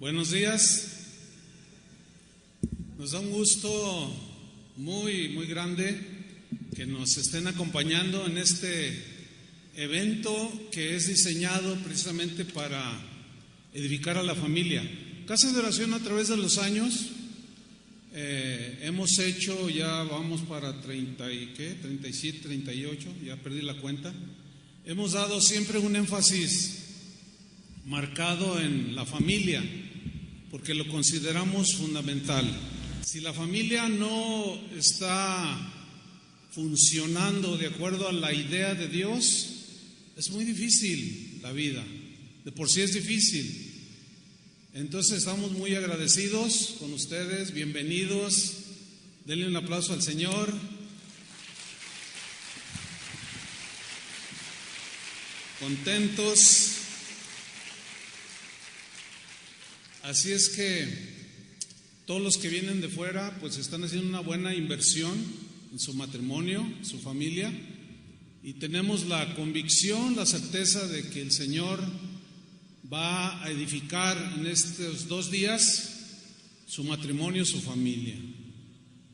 Buenos días. Nos da un gusto muy grande que nos estén acompañando en este evento que es diseñado precisamente para edificar a la familia. Casa de oración a través de los años hemos hecho, ya vamos para 37, 38, ya perdí la cuenta. Hemos dado siempre un énfasis marcado en la familia, porque lo consideramos fundamental. Si la familia no está funcionando de acuerdo a la idea de Dios, es muy difícil la vida, de por sí es difícil. Entonces estamos muy agradecidos con ustedes, bienvenidos, denle un aplauso al Señor. Contentos. Así es que todos los que vienen de fuera pues están haciendo una buena inversión en su matrimonio, en su familia, y tenemos la convicción, la certeza de que el Señor va a edificar en estos 2 días su matrimonio, su familia.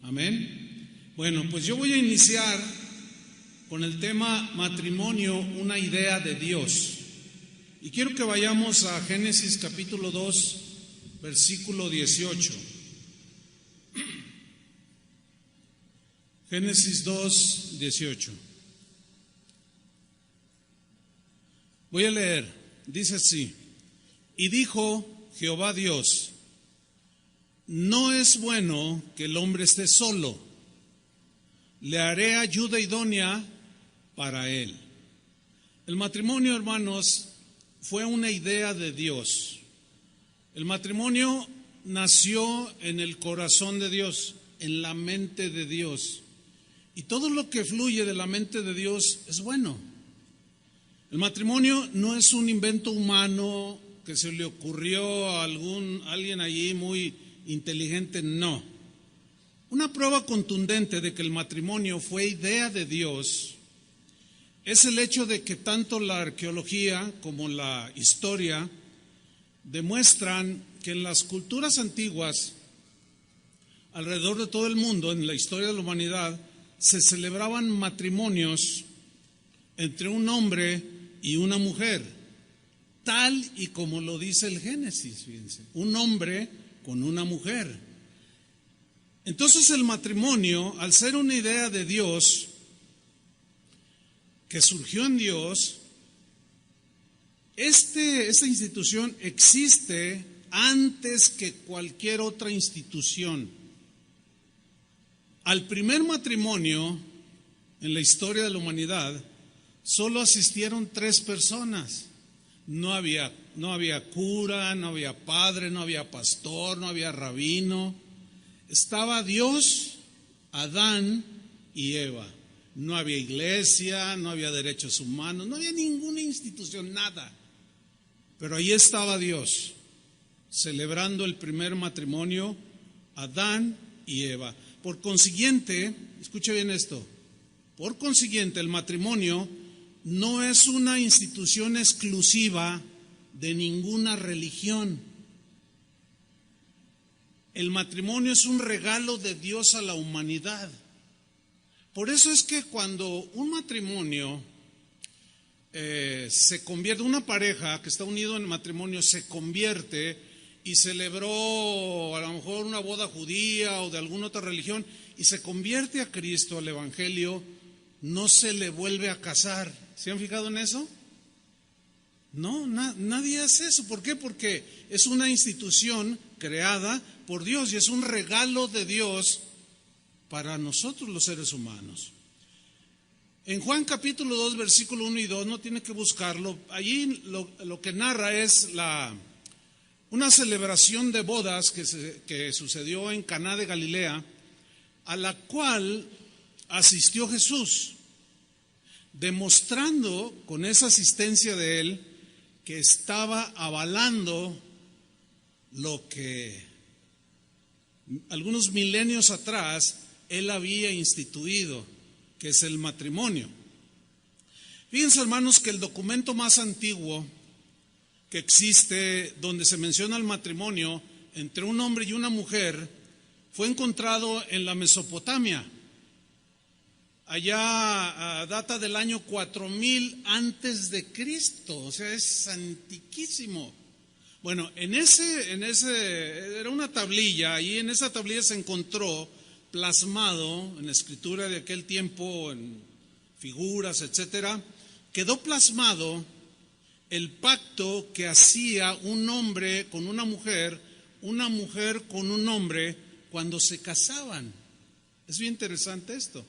Amén. Bueno, pues yo voy a iniciar con el tema matrimonio, una idea de Dios. Y quiero que vayamos a Génesis capítulo 2, versículo 18. Génesis 2, 18. Voy a leer, dice así: y dijo Jehová Dios, no es bueno que el hombre esté solo, le haré ayuda idónea para él. El matrimonio, hermanos, fue una idea de Dios. El matrimonio nació en el corazón de Dios, en la mente de Dios. Y todo lo que fluye de la mente de Dios es bueno. El matrimonio no es un invento humano que se le ocurrió a alguien allí muy inteligente, no. Una prueba contundente de que el matrimonio fue idea de Dios es el hecho de que tanto la arqueología como la historia demuestran que en las culturas antiguas, alrededor de todo el mundo, en la historia de la humanidad, se celebraban matrimonios entre un hombre y una mujer, tal y como lo dice el Génesis, fíjense, un hombre con una mujer. Entonces el matrimonio, al ser una idea de Dios, que surgió en Dios, esta institución existe antes que cualquier otra institución. Al primer matrimonio en la historia de la humanidad solo asistieron 3 personas. No había cura, no había padre, no había pastor, no había rabino. Estaba Dios, Adán y Eva. No había iglesia, no había derechos humanos, no había ninguna institución, nada. Pero ahí estaba Dios, celebrando el primer matrimonio, Adán y Eva. Por consiguiente, escuche bien esto, por consiguiente el matrimonio no es una institución exclusiva de ninguna religión. El matrimonio es un regalo de Dios a la humanidad. Por eso es que cuando un matrimonio se convierte, una pareja que está unido en matrimonio se convierte y celebró a lo mejor una boda judía o de alguna otra religión y se convierte a Cristo, al Evangelio, no se le vuelve a casar. ¿Se han fijado en eso? No, nadie hace eso. ¿Por qué? Porque es una institución creada por Dios y es un regalo de Dios para nosotros los seres humanos. En Juan capítulo 2, versículo 1 y 2, no tiene que buscarlo, allí lo que narra es una celebración de bodas que sucedió en Caná de Galilea, a la cual asistió Jesús, demostrando con esa asistencia de él que estaba avalando lo que algunos milenios atrás él había instituido, que es el matrimonio. Fíjense, hermanos, que el documento más antiguo que existe donde se menciona el matrimonio entre un hombre y una mujer fue encontrado en la Mesopotamia. Allá data del año 4000 antes de Cristo, o sea, es antiquísimo. Bueno, en ese era una tablilla, y en esa tablilla se encontró plasmado en la escritura de aquel tiempo, en figuras, etcétera, quedó plasmado el pacto que hacía un hombre con una mujer con un hombre cuando se casaban. Es bien interesante esto.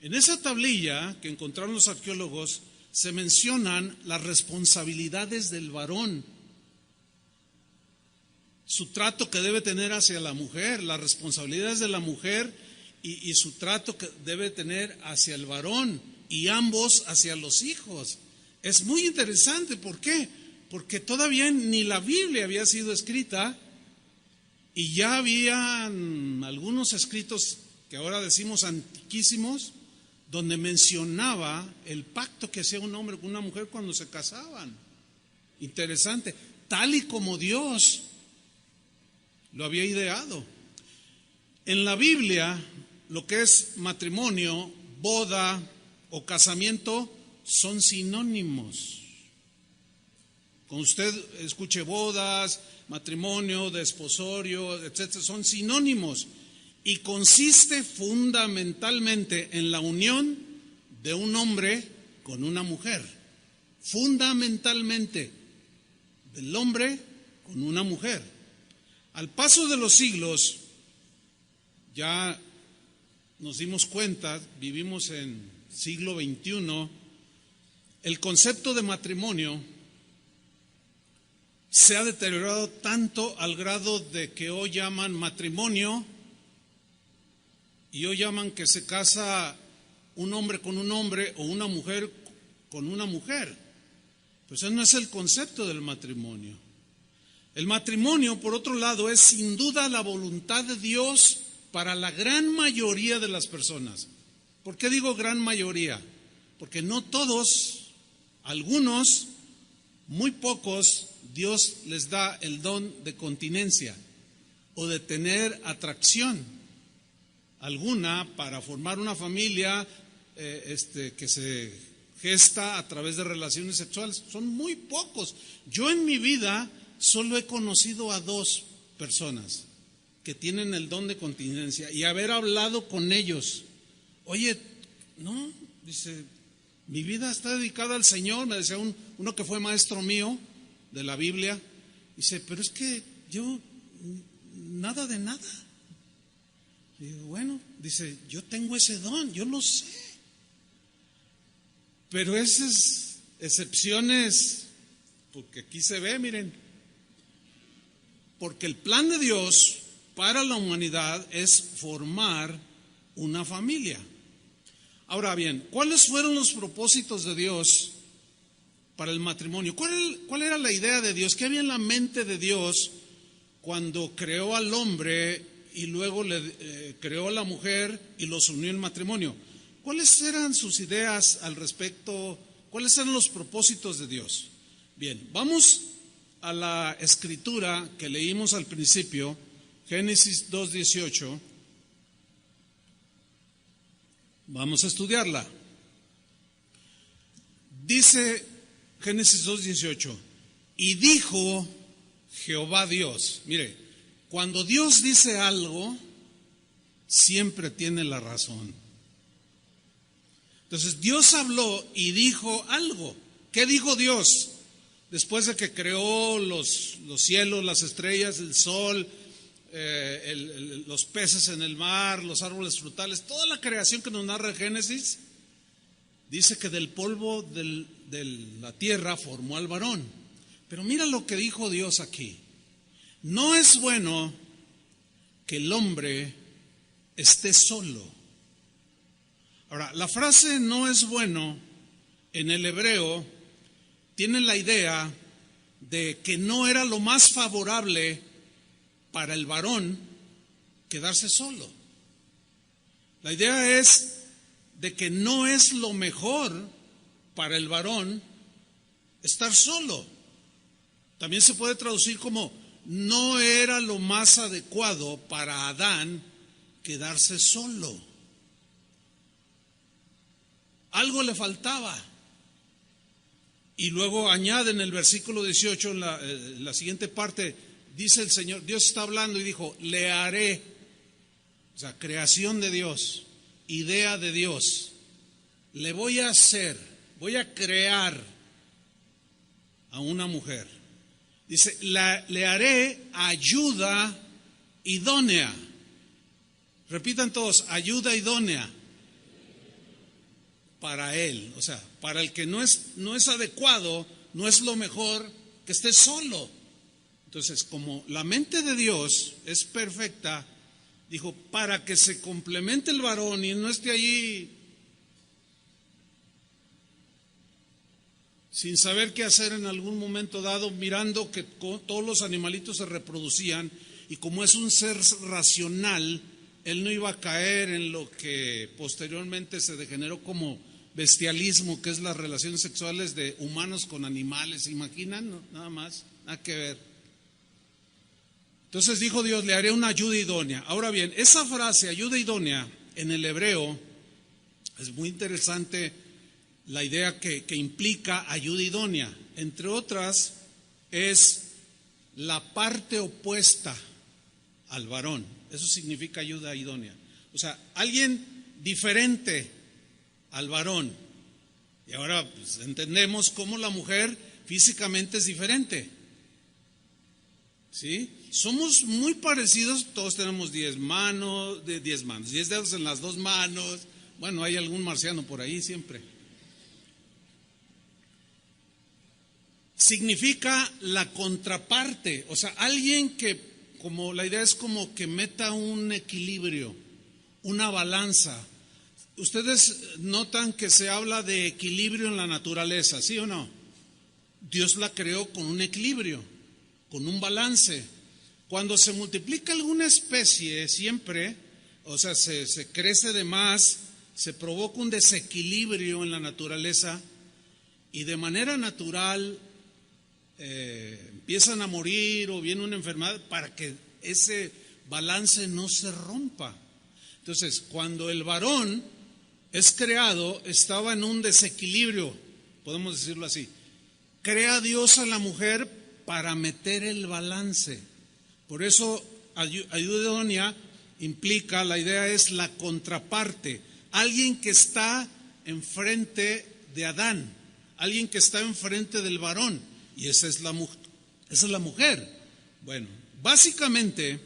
En esa tablilla que encontraron los arqueólogos se mencionan las responsabilidades del varón, su trato que debe tener hacia la mujer, las responsabilidades de la mujer y su trato que debe tener hacia el varón, y ambos hacia los hijos. Es muy interesante. ¿Por qué? Porque todavía ni la Biblia había sido escrita y ya habían algunos escritos que ahora decimos antiquísimos, donde mencionaba el pacto que hacía un hombre con una mujer cuando se casaban. Interesante, tal y como Dios lo había ideado. En la Biblia, lo que es matrimonio, boda o casamiento son sinónimos. Cuando usted escuche bodas, matrimonio, desposorio, etcétera, son sinónimos, y consiste fundamentalmente en la unión de un hombre con una mujer. Fundamentalmente, del hombre con una mujer. Al paso de los siglos, ya nos dimos cuenta, vivimos en siglo XXI, el concepto de matrimonio se ha deteriorado tanto al grado de que hoy llaman matrimonio y hoy llaman que se casa un hombre con un hombre o una mujer con una mujer. Pues ese no es el concepto del matrimonio. El matrimonio, por otro lado, es sin duda la voluntad de Dios para la gran mayoría de las personas. ¿Por qué digo gran mayoría? Porque no todos, algunos, muy pocos, Dios les da el don de continencia o de tener atracción alguna para formar una familia que se gesta a través de relaciones sexuales. Son muy pocos. Yo en mi vida solo he conocido a 2 personas que tienen el don de continencia, y haber hablado con ellos. Oye, no, dice, mi vida está dedicada al Señor, me decía uno que fue maestro mío de la Biblia. Dice, pero es que yo nada de nada. Y digo, bueno, dice, yo tengo ese don, yo lo sé. Pero esas excepciones, porque aquí se ve, miren, porque el plan de Dios para la humanidad es formar una familia. Ahora bien, ¿cuáles fueron los propósitos de Dios para el matrimonio? ¿Cuál era la idea de Dios? ¿Qué había en la mente de Dios cuando creó al hombre y luego creó a la mujer y los unió en matrimonio? ¿Cuáles eran sus ideas al respecto? ¿Cuáles eran los propósitos de Dios? Bien, vamos a la escritura que leímos al principio, Génesis 2:18. Vamos a estudiarla. Dice Génesis 2:18, y dijo Jehová Dios. Mire, cuando Dios dice algo, siempre tiene la razón. Entonces Dios habló y dijo algo. ¿Qué dijo Dios? Después de que creó los cielos, las estrellas, el sol, los peces en el mar, los árboles frutales, toda la creación que nos narra Génesis, dice que del polvo de la tierra formó al varón. Pero mira lo que dijo Dios aquí. No es bueno que el hombre esté solo. Ahora, la frase no es bueno en el hebreo tiene la idea de que no era lo más favorable para el varón quedarse solo. La idea es de que no es lo mejor para el varón estar solo. También se puede traducir como no era lo más adecuado para Adán quedarse solo. Algo le faltaba. Y luego añade en el versículo 18, en la siguiente parte, dice el Señor, Dios está hablando y dijo, le haré, o sea, creación de Dios, idea de Dios, le voy a hacer, voy a crear a una mujer. Dice, le haré ayuda idónea. Repitan todos, ayuda idónea. Para él, o sea, para el que no es adecuado, no es lo mejor que esté solo. Entonces, como la mente de Dios es perfecta, dijo, para que se complemente el varón y no esté allí sin saber qué hacer en algún momento dado, mirando que todos los animalitos se reproducían, y como es un ser racional, él no iba a caer en lo que posteriormente se degeneró como bestialismo, que es las relaciones sexuales de humanos con animales. ¿Se imaginan? No, nada más, nada que ver. Entonces dijo Dios, le haré una ayuda idónea. Ahora bien, esa frase, ayuda idónea, en el hebreo, es muy interesante la idea que implica ayuda idónea. Entre otras, es la parte opuesta al varón. Eso significa ayuda idónea. O sea, alguien diferente al varón. Y ahora pues, entendemos cómo la mujer físicamente es diferente. ¿Sí? Somos muy parecidos, todos tenemos 10 dedos en las 2 manos. Bueno, hay algún marciano por ahí siempre. Significa la contraparte, o sea, alguien que, como la idea es como que meta un equilibrio, una balanza. Ustedes notan que se habla de equilibrio en la naturaleza, ¿sí o no? Dios la creó con un equilibrio, con un balance. Cuando se multiplica alguna especie, siempre, o sea, se crece de más, se provoca un desequilibrio en la naturaleza y de manera natural empiezan a morir o viene una enfermedad para que ese balance no se rompa. Entonces, cuando el varón es creado, estaba en un desequilibrio, podemos decirlo así. Crea Dios a la mujer para meter el balance. Por eso, ayuda idónea implica, la idea es la contraparte, alguien que está enfrente de Adán, alguien que está enfrente del varón, y esa es la mujer. Bueno, básicamente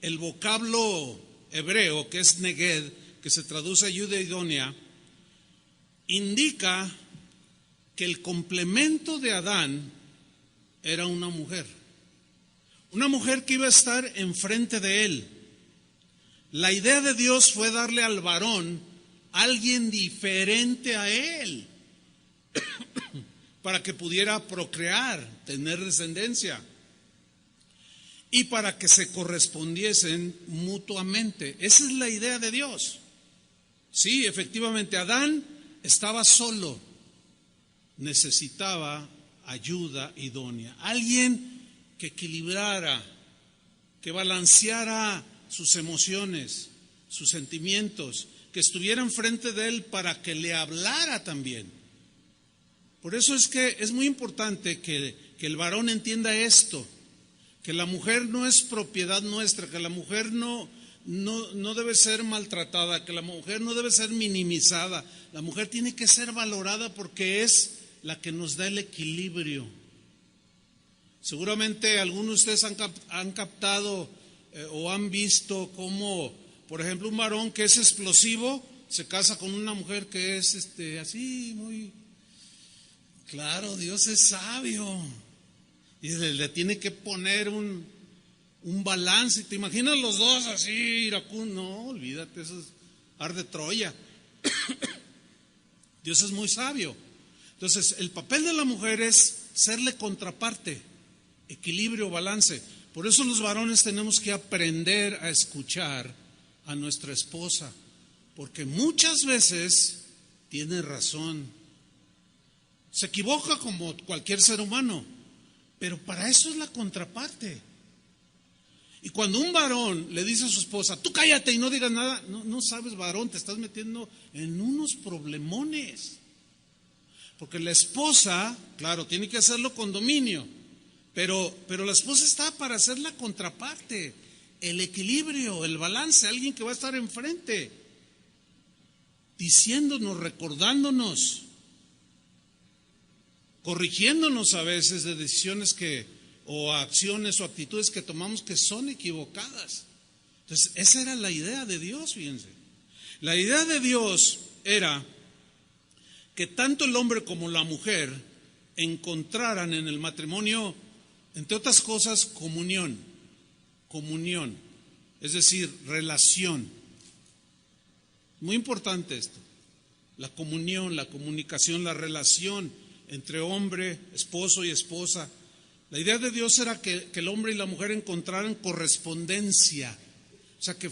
el vocablo hebreo, que es neged, que se traduce ayuda idónea, indica que el complemento de Adán era una mujer que iba a estar enfrente de él. La idea de Dios fue darle al varón alguien diferente a él para que pudiera procrear, tener descendencia y para que se correspondiesen mutuamente. Esa es la idea de Dios. Sí, efectivamente, Adán estaba solo, necesitaba ayuda idónea, alguien que equilibrara, que balanceara sus emociones, sus sentimientos, que estuviera enfrente de él para que le hablara también. Por eso es que es muy importante que el varón entienda esto, que la mujer no es propiedad nuestra, que la mujer no debe ser maltratada, que la mujer no debe ser minimizada. La mujer tiene que ser valorada porque es la que nos da el equilibrio. Seguramente algunos de ustedes han captado o han visto cómo, por ejemplo, un varón que es explosivo se casa con una mujer que es así muy... Claro, Dios es sabio y le tiene que poner un balance. ¿Te imaginas los dos así, iracundos? No, olvídate, eso es ar de Troya. Dios es muy sabio. Entonces, el papel de la mujer es serle contraparte, equilibrio, balance. Por eso los varones tenemos que aprender a escuchar a nuestra esposa, porque muchas veces tiene razón. Se equivoca como cualquier ser humano, Pero para eso es la contraparte. Y cuando un varón le dice a su esposa, tú cállate y no digas nada, no sabes, varón, te estás metiendo en unos problemones. Porque la esposa, claro, tiene que hacerlo con dominio, pero la esposa está para hacer la contraparte, el equilibrio, el balance, alguien que va a estar enfrente, diciéndonos, recordándonos, corrigiéndonos a veces de decisiones o acciones o actitudes que tomamos que son equivocadas. Entonces, esa era la idea de Dios, fíjense. La idea de Dios era que tanto el hombre como la mujer encontraran en el matrimonio, entre otras cosas, comunión, es decir, relación. Muy importante esto, la comunión, la comunicación, la relación entre hombre, esposo y esposa. La idea de Dios era que el hombre y la mujer encontraran correspondencia, o sea, que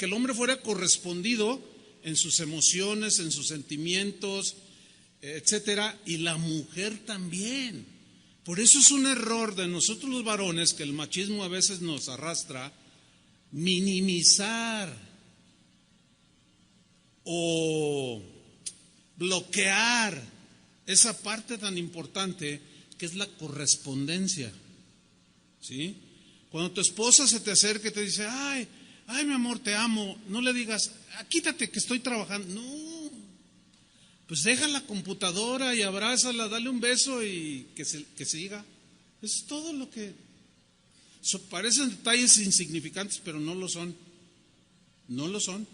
el hombre fuera correspondido en sus emociones, en sus sentimientos, etcétera, y la mujer también. Por eso es un error de nosotros los varones, que el machismo a veces nos arrastra, minimizar o bloquear esa parte tan importante que es la correspondencia, ¿sí? Cuando tu esposa se te acerca y te dice, ay, mi amor, te amo, no le digas, quítate que estoy trabajando. No, pues deja la computadora y abrázala, dale un beso y que siga. Es todo lo que... parecen detalles insignificantes, pero no lo son. No lo son.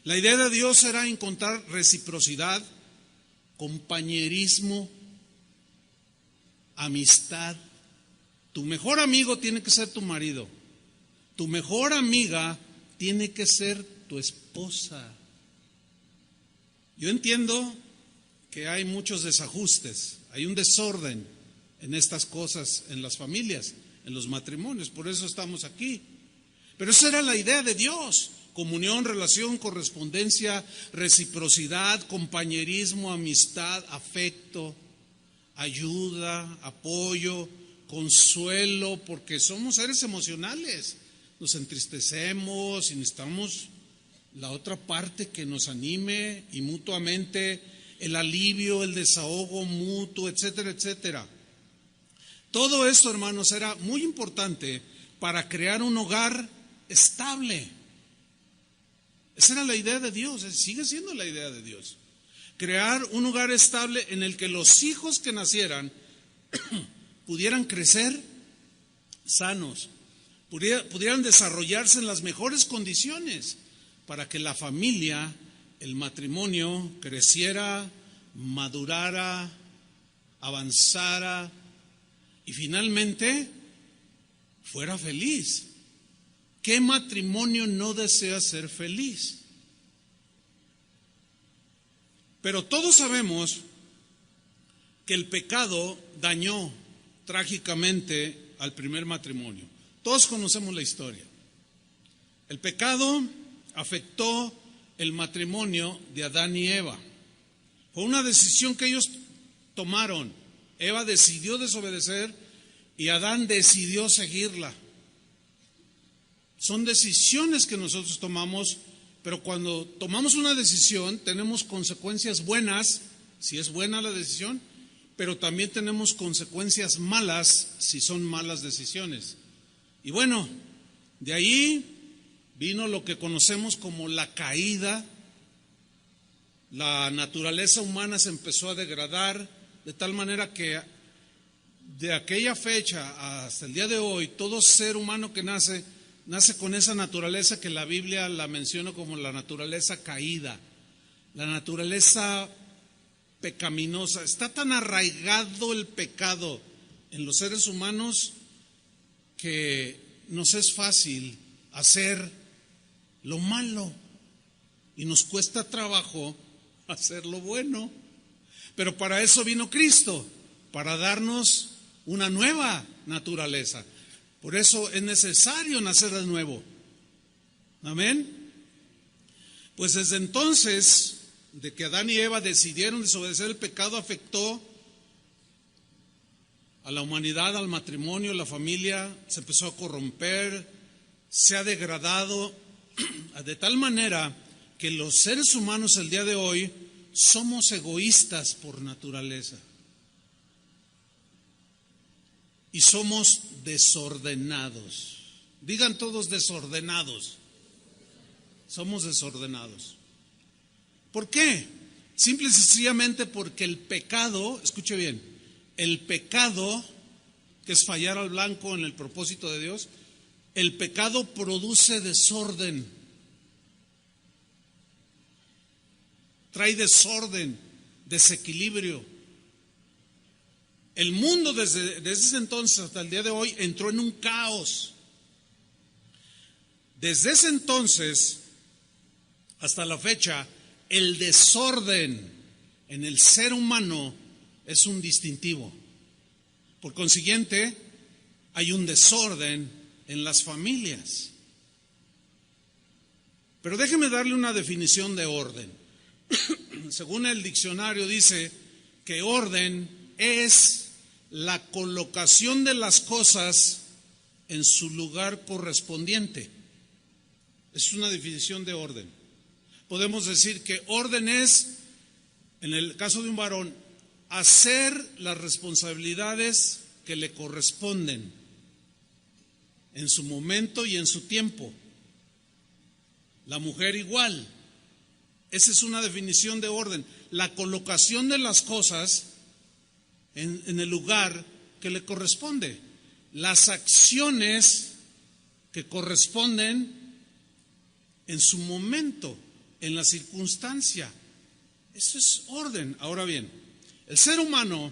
La idea de Dios era encontrar reciprocidad, compañerismo, amistad. Tu mejor amigo tiene que ser tu marido. Tu mejor amiga tiene que ser tu esposa. Yo entiendo que hay muchos desajustes, hay un desorden en estas cosas, en las familias, en los matrimonios, por eso estamos aquí. Pero esa era la idea de Dios: comunión, relación, correspondencia, reciprocidad, compañerismo, amistad, afecto, ayuda, apoyo, consuelo, porque somos seres emocionales, nos entristecemos y necesitamos la otra parte que nos anime, y mutuamente el alivio, el desahogo mutuo, etcétera, etcétera. Todo esto, hermanos, era muy importante para crear un hogar estable. Esa era la idea de Dios, sigue siendo la idea de Dios. Crear un hogar estable en el que los hijos que nacieran pudieran crecer sanos, pudieran desarrollarse en las mejores condiciones, para que la familia, el matrimonio, creciera, madurara, avanzara y finalmente fuera feliz. ¿Qué matrimonio no desea ser feliz? Pero todos sabemos que el pecado dañó trágicamente al primer matrimonio. Todos conocemos la historia. El pecado afectó el matrimonio de Adán y Eva. Fue una decisión que ellos tomaron. Eva decidió desobedecer y Adán decidió seguirla. Son decisiones que nosotros tomamos, pero cuando tomamos una decisión tenemos consecuencias buenas, si es buena la decisión, pero también tenemos consecuencias malas si son malas decisiones. Y bueno, de ahí vino lo que conocemos como la caída. La naturaleza humana se empezó a degradar de tal manera que de aquella fecha hasta el día de hoy, todo ser humano que nace con esa naturaleza que la Biblia la menciona como la naturaleza caída, la naturaleza pecaminosa. Está tan arraigado el pecado en los seres humanos que nos es fácil hacer lo malo y nos cuesta trabajo hacer lo bueno. Pero para eso vino Cristo, para darnos una nueva naturaleza. Por eso es necesario nacer de nuevo. Amén. Pues desde entonces, de que Adán y Eva decidieron desobedecer, el pecado afectó a la humanidad, al matrimonio, a la familia, se empezó a corromper, se ha degradado de tal manera que los seres humanos el día de hoy somos egoístas por naturaleza y somos desordenados. Digan todos desordenados. Somos desordenados. ¿Por qué? Simple y sencillamente porque el pecado, escuche bien, el pecado, que es fallar al blanco en el propósito de Dios, el pecado produce desorden. Trae desorden, desequilibrio. El mundo desde ese entonces hasta el día de hoy entró en un caos. Desde ese entonces hasta la fecha, el desorden en el ser humano es un distintivo. Por consiguiente, hay un desorden en las familias. Pero déjeme darle una definición de orden. Según el diccionario dice que orden es la colocación de las cosas en su lugar correspondiente. Es una definición de orden. Podemos decir que orden es, en el caso de un varón, hacer las responsabilidades que le corresponden en su momento y en su tiempo. La mujer igual. Esa es una definición de orden. La colocación de las cosas en el lugar que le corresponde. Las acciones que corresponden en su momento, en la circunstancia. Eso es orden. Ahora bien, el ser humano,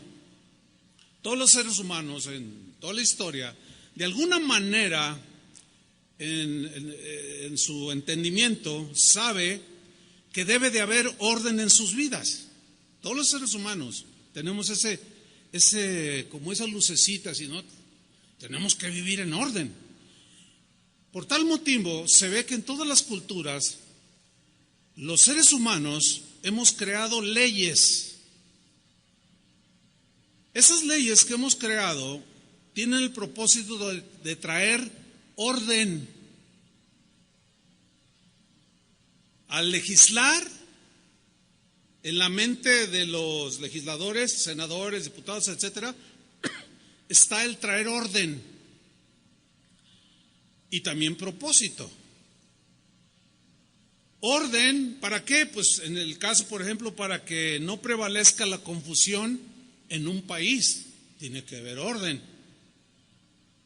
todos los seres humanos en toda la historia, de alguna manera, en su entendimiento, sabe que debe de haber orden en sus vidas. Todos los seres humanos tenemos como esa lucecita, si no, tenemos que vivir en orden. Por tal motivo, se ve que en todas las culturas, los seres humanos hemos creado leyes. Esas leyes que hemos creado tienen el propósito de traer orden. Al legislar, en la mente de los legisladores, senadores, diputados, etcétera, está el traer orden y también propósito. Orden, ¿para qué? Pues en el caso, por ejemplo, para que no prevalezca la confusión en un país, tiene que haber orden.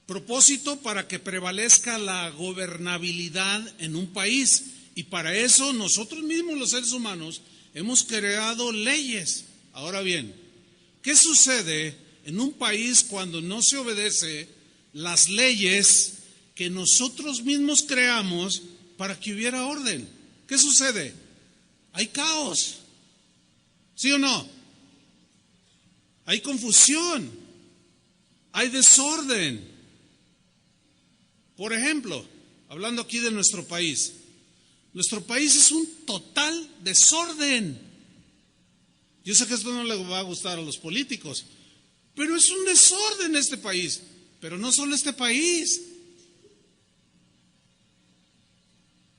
Propósito, para que prevalezca la gobernabilidad en un país. Y para eso nosotros mismos, los seres humanos, hemos creado leyes. Ahora bien, ¿qué sucede en un país cuando no se obedece las leyes que nosotros mismos creamos para que hubiera orden? ¿Qué sucede? Hay caos. ¿Sí o no? Hay confusión. Hay desorden. Por ejemplo, hablando aquí de nuestro país es un total desorden. Yo sé que esto no le va a gustar a los políticos, pero es un desorden este país. Pero no solo este país.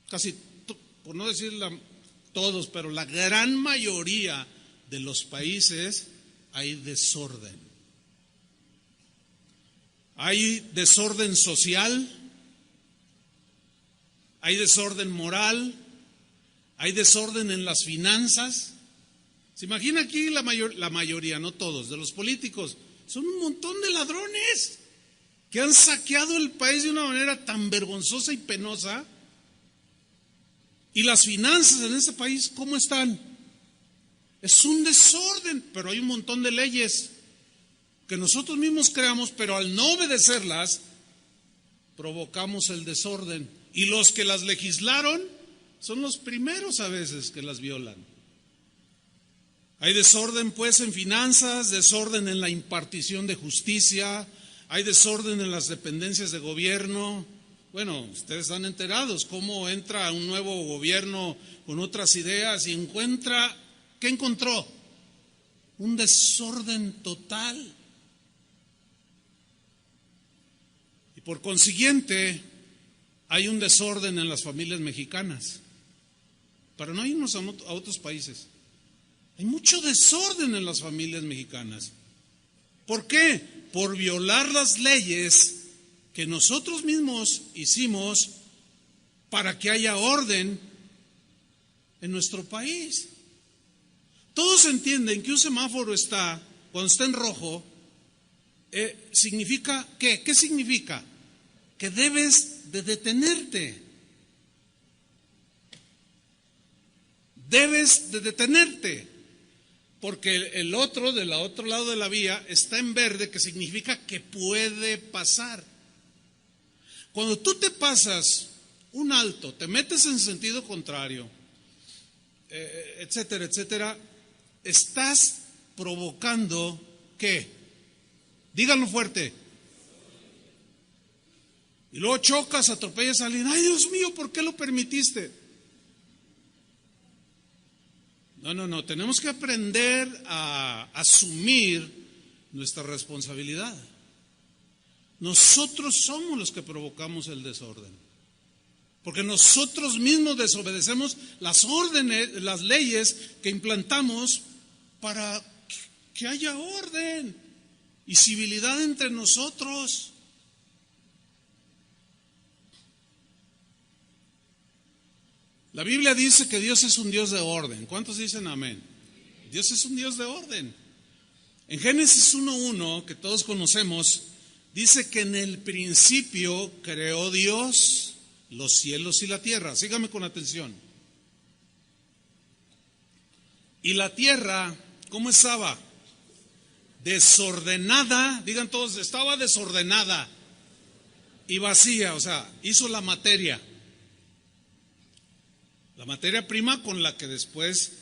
Casi, por no decir todos, pero la gran mayoría de los países hay desorden. Hay desorden social, hay desorden moral, hay desorden en las finanzas. ¿Se imagina aquí la mayoría, no todos, de los políticos? Son un montón de ladrones que han saqueado el país de una manera tan vergonzosa y penosa. Y las finanzas en ese país, ¿cómo están? Es un desorden, pero hay un montón de leyes que nosotros mismos creamos, pero al no obedecerlas, provocamos el desorden. Y los que las legislaron son los primeros a veces que las violan. Hay desorden pues en finanzas, desorden en la impartición de justicia, hay desorden en las dependencias de gobierno. Bueno, ustedes están enterados cómo entra un nuevo gobierno con otras ideas y encuentra, ¿qué encontró? Un desorden total. por consiguiente hay un desorden en las familias mexicanas, para no irnos a otros países. Hay mucho desorden en las familias mexicanas. ¿Por qué? Por violar las leyes que nosotros mismos hicimos para que haya orden en nuestro país. Todos entienden que un semáforo cuando está en rojo, significa ¿qué? ¿Qué significa? Que debes de detenerte. Debes de detenerte. Porque el otro, del otro lado de la vía, está en verde, que significa que puede pasar. Cuando tú te pasas un alto, te metes en sentido contrario, etcétera, etcétera, estás provocando ¿qué? Díganlo fuerte. Y luego chocas, atropellas a alguien. ¡Ay, Dios mío! ¿Por qué lo permitiste? No. Tenemos que aprender a asumir nuestra responsabilidad. Nosotros somos los que provocamos el desorden. Porque nosotros mismos desobedecemos las órdenes, las leyes que implantamos para que haya orden y civilidad entre nosotros. La Biblia dice que Dios es un Dios de orden. ¿Cuántos dicen amén? Dios es un Dios de orden. En Génesis 1:1, que todos conocemos, dice que en el principio creó Dios los cielos y la tierra. Sígame con atención. Y la tierra, ¿cómo estaba? Desordenada. Digan todos, estaba desordenada y vacía. O sea, hizo la materia prima con la que después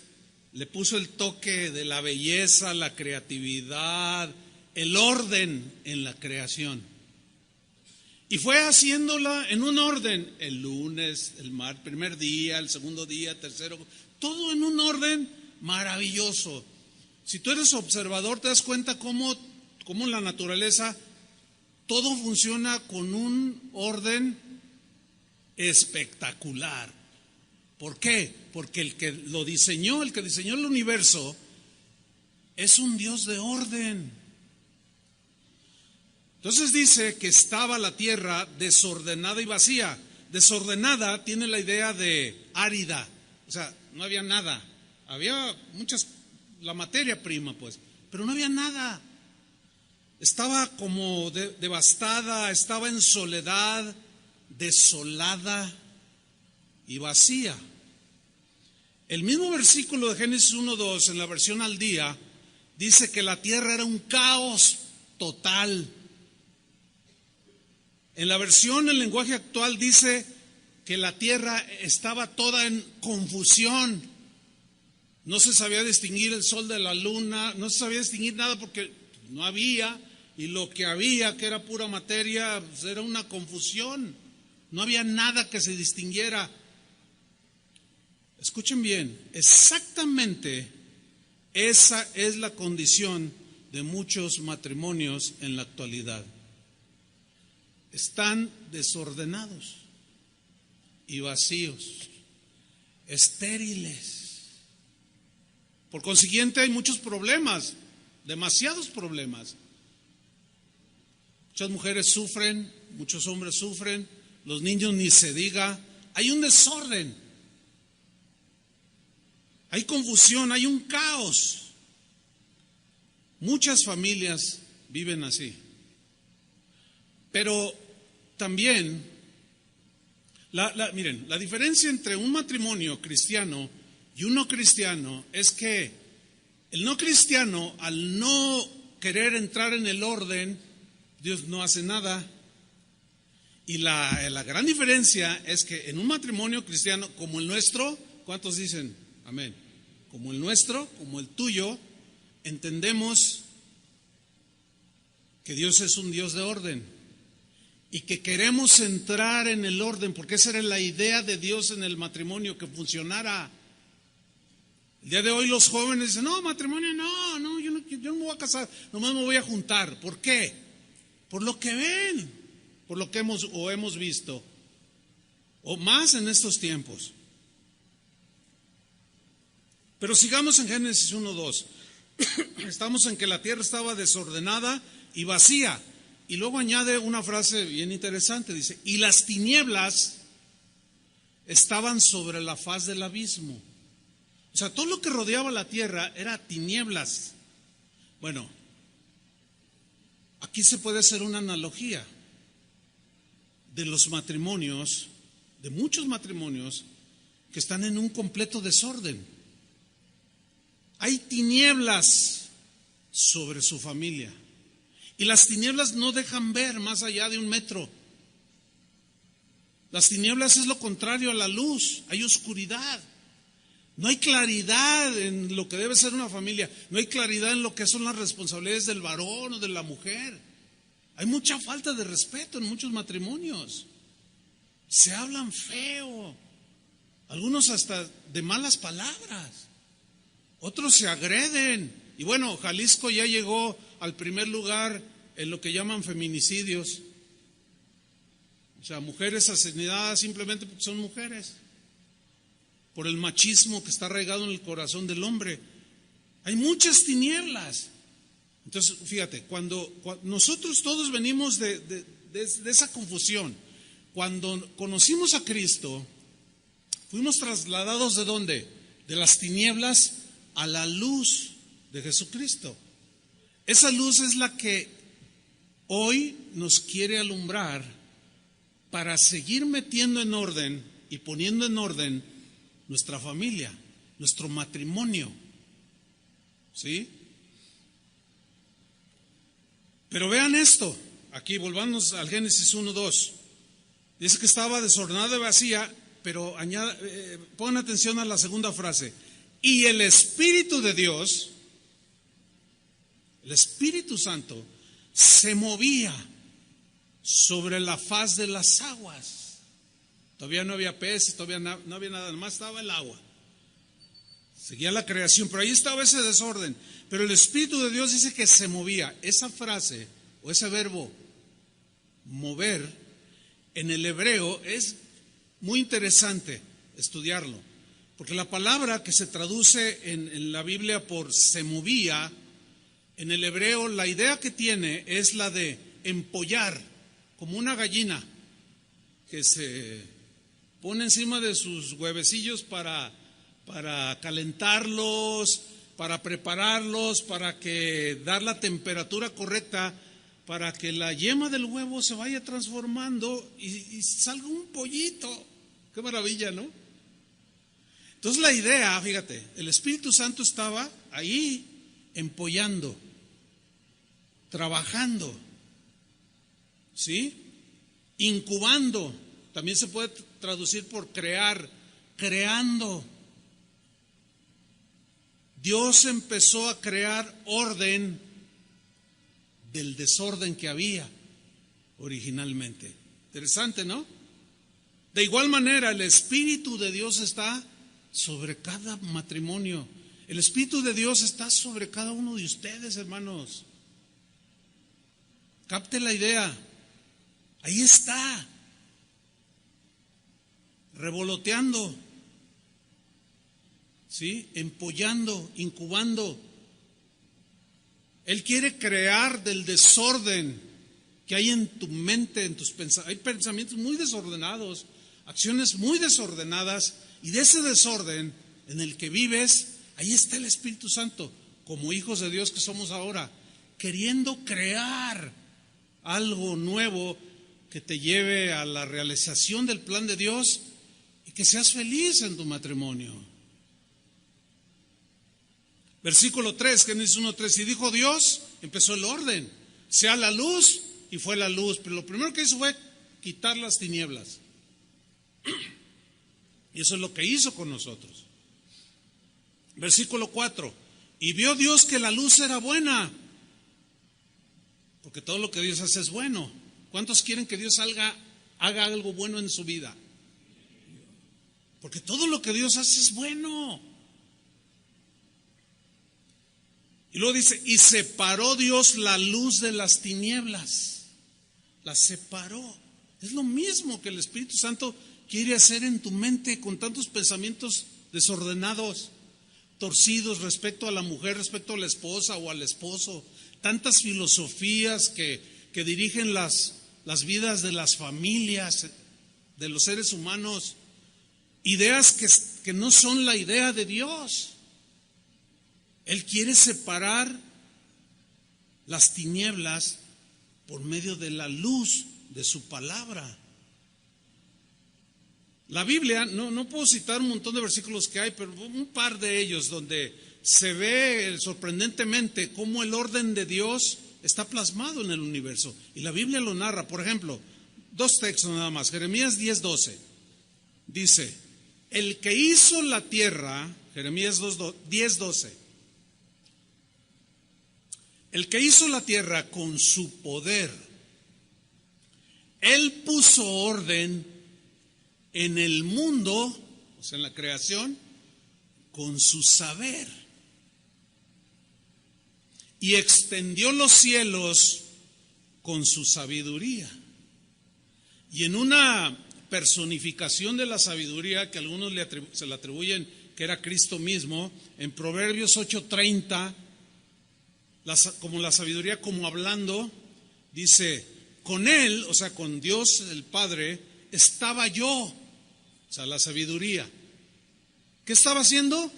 le puso el toque de la belleza, la creatividad, el orden en la creación. Y fue haciéndola en un orden, el lunes, el primer día, el segundo día, tercero, todo en un orden maravilloso. Si tú eres observador, te das cuenta cómo en la naturaleza todo funciona con un orden espectacular. ¿Por qué? Porque el que diseñó el universo, es un Dios de orden. Entonces dice que estaba la tierra desordenada y vacía. Desordenada tiene la idea de árida, o sea, no había nada. Había la materia prima, pues, pero no había nada. Estaba como devastada, estaba en soledad, desolada y vacía. El mismo versículo de Génesis 1:2 en la versión al día dice que la tierra era un caos total. En la versión en lenguaje actual dice que la tierra estaba toda en confusión. No se sabía distinguir el sol de la luna, no se sabía distinguir nada porque no había, y lo que había, que era pura materia, pues era una confusión. No había nada que se distinguiera. Escuchen bien, exactamente esa es la condición de muchos matrimonios en la actualidad. Están desordenados y vacíos, estériles. Por consiguiente hay muchos problemas, demasiados problemas. Muchas mujeres sufren, muchos hombres sufren, los niños ni se diga. Hay un desorden. Hay confusión, hay un caos. Muchas familias viven así. Pero también, miren, la diferencia entre un matrimonio cristiano y un no cristiano es que el no cristiano, al no querer entrar en el orden, Dios no hace nada. Y la gran diferencia es que en un matrimonio cristiano como el nuestro, ¿cuántos dicen amén? Como el nuestro, como el tuyo, entendemos que Dios es un Dios de orden y que queremos entrar en el orden, porque esa era la idea de Dios en el matrimonio, que funcionara. El día de hoy los jóvenes dicen, no, matrimonio no, yo no me voy a casar, nomás me voy a juntar. ¿Por qué? Por lo que ven. por lo que hemos visto, o más en estos tiempos. Pero sigamos en Génesis 1:2. Estamos en que la tierra estaba desordenada y vacía. Y luego añade una frase bien interesante, dice, y las tinieblas estaban sobre la faz del abismo. O sea, todo lo que rodeaba la tierra era tinieblas. Bueno, aquí se puede hacer una analogía de los matrimonios, de muchos matrimonios que están en un completo desorden. Hay tinieblas sobre su familia y las tinieblas no dejan ver más allá de 1 metro. Las tinieblas es lo contrario a la luz, hay oscuridad. No hay claridad en lo que debe ser una familia, no hay claridad en lo que son las responsabilidades del varón o de la mujer. Hay mucha falta de respeto en muchos matrimonios. Se hablan feo, algunos hasta de malas palabras, otros se agreden. Y bueno, Jalisco ya llegó al primer lugar en lo que llaman feminicidios. O sea, mujeres asesinadas simplemente porque son mujeres, por el machismo que está arraigado en el corazón del hombre. Hay muchas tinieblas. Entonces, fíjate, cuando nosotros todos venimos de esa confusión, cuando conocimos a Cristo, fuimos trasladados ¿de dónde? De las tinieblas a la luz de Jesucristo. Esa luz es la que hoy nos quiere alumbrar para seguir metiendo en orden y poniendo en orden nuestra familia, nuestro matrimonio. ¿Sí? Pero vean esto, aquí volvamos al Génesis 1:2. Dice que estaba desordenada y vacía, pero pongan atención a la segunda frase. Y el Espíritu de Dios, el Espíritu Santo, se movía sobre la faz de las aguas. Todavía no había peces, todavía no había nada, más estaba el agua. Seguía la creación, pero ahí estaba ese desorden. Pero el Espíritu de Dios dice que se movía. Esa frase o ese verbo, mover, en el hebreo es muy interesante estudiarlo. Porque la palabra que se traduce en la Biblia por se movía, en el hebreo la idea que tiene es la de empollar, como una gallina que se pone encima de sus huevecillos para calentarlos, para prepararlos, para que dar la temperatura correcta, para que la yema del huevo se vaya transformando y salga un pollito. Qué maravilla, ¿no? Entonces la idea, fíjate, el Espíritu Santo estaba ahí empollando, trabajando, ¿sí? Incubando, también se puede traducir por crear, creando. Dios empezó a crear orden del desorden que había originalmente. Interesante, ¿no? De igual manera, el Espíritu de Dios está sobre cada matrimonio. El Espíritu de Dios está sobre cada uno de ustedes, hermanos. Capte la idea. Ahí está, revoloteando, ¿sí? Empollando, incubando. Él quiere crear del desorden que hay en tu mente, en tus pensamientos. Hay pensamientos muy desordenados, acciones muy desordenadas, y de ese desorden en el que vives, ahí está el Espíritu Santo, como hijos de Dios que somos ahora, queriendo crear algo nuevo que te lleve a la realización del plan de Dios y que seas feliz en tu matrimonio. Versículo 3, Génesis 1:3, y dijo Dios, empezó el orden, sea la luz, y fue la luz, pero lo primero que hizo fue quitar las tinieblas. Y eso es lo que hizo con nosotros. Versículo 4, y vio Dios que la luz era buena, porque todo lo que Dios hace es bueno. ¿Cuántos quieren que Dios haga algo bueno en su vida? Porque todo lo que Dios hace es bueno. Y luego dice, y separó Dios la luz de las tinieblas. las separó. Es lo mismo que el Espíritu Santo quiere hacer en tu mente con tantos pensamientos desordenados, torcidos respecto a la mujer, respecto a la esposa o al esposo, tantas filosofías que dirigen las vidas de las familias, de los seres humanos, ideas que no son la idea de Dios. Él quiere separar las tinieblas por medio de la luz de su palabra. La Biblia, no puedo citar un montón de versículos que hay, pero un par de ellos donde se ve sorprendentemente cómo el orden de Dios está plasmado en el universo. Y la Biblia lo narra. Por ejemplo, 2 textos nada más. Jeremías 10:12 dice: el que hizo la tierra, Jeremías 10:12, el que hizo la tierra con su poder, Él puso orden en el mundo, o sea, en la creación, con su saber. Y extendió los cielos con su sabiduría. Y en una personificación de la sabiduría que algunos se le atribuyen que era Cristo mismo, en Proverbios 8:30, como la sabiduría como hablando, dice: con Él, o sea, con Dios el Padre, estaba yo, o sea, la sabiduría. ¿Qué estaba haciendo?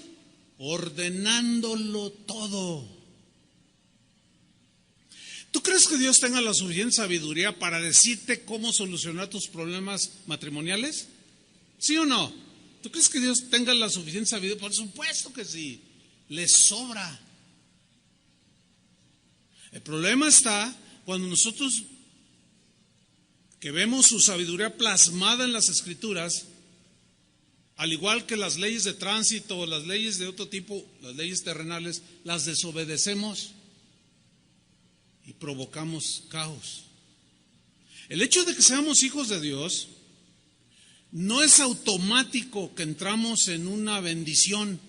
Ordenándolo todo. ¿Tú crees que Dios tenga la suficiente sabiduría para decirte cómo solucionar tus problemas matrimoniales? ¿Sí o no? ¿Tú crees que Dios tenga la suficiente sabiduría? Por supuesto que sí, le sobra. El problema está cuando nosotros, que vemos su sabiduría plasmada en las Escrituras, al igual que las leyes de tránsito o las leyes de otro tipo, las leyes terrenales, las desobedecemos y provocamos caos. El hecho de que seamos hijos de Dios no es automático que entramos en una bendición.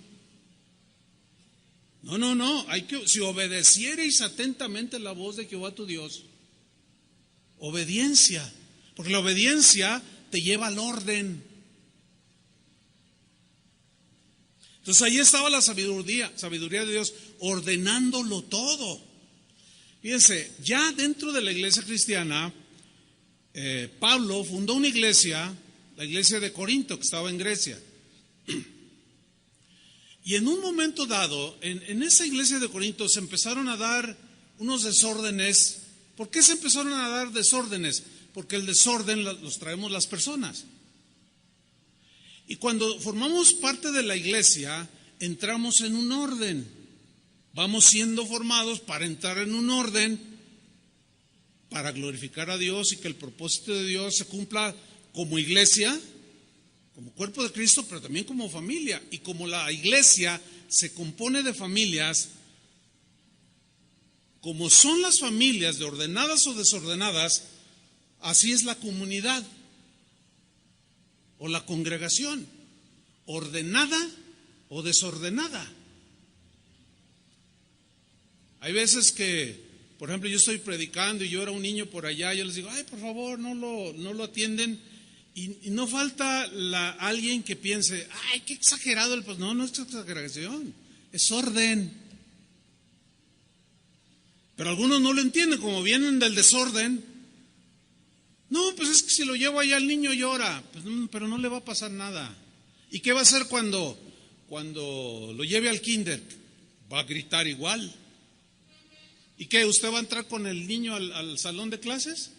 No, si obedeciereis atentamente la voz de Jehová tu Dios, obediencia, porque la obediencia te lleva al orden. Entonces ahí estaba la sabiduría de Dios, ordenándolo todo. Fíjense, ya dentro de la iglesia cristiana, Pablo fundó una iglesia, la iglesia de Corinto, que estaba en Grecia. Y en un momento dado, en esa iglesia de Corinto se empezaron a dar unos desórdenes. ¿Por qué se empezaron a dar desórdenes? Porque el desorden los traemos las personas. Y cuando formamos parte de la iglesia, entramos en un orden. Vamos siendo formados para entrar en un orden, para glorificar a Dios y que el propósito de Dios se cumpla como iglesia, como cuerpo de Cristo, pero también como familia. Y como la iglesia se compone de familias, como son las familias de ordenadas o desordenadas, así es la comunidad o la congregación, ordenada o desordenada. Hay veces que, por ejemplo, yo estoy predicando y yo era un niño por allá, yo les digo: ay, por favor, no lo atienden. Y no falta alguien que piense: ay, qué exagerado el pastor. No es exageración, es orden. Pero algunos no lo entienden, como vienen del desorden. No, pues es que si lo llevo allá el niño llora, pues, pero no le va a pasar nada. ¿Y qué va a hacer cuando lo lleve al kinder? Va a gritar igual. ¿Y qué? ¿Usted va a entrar con el niño al salón de clases?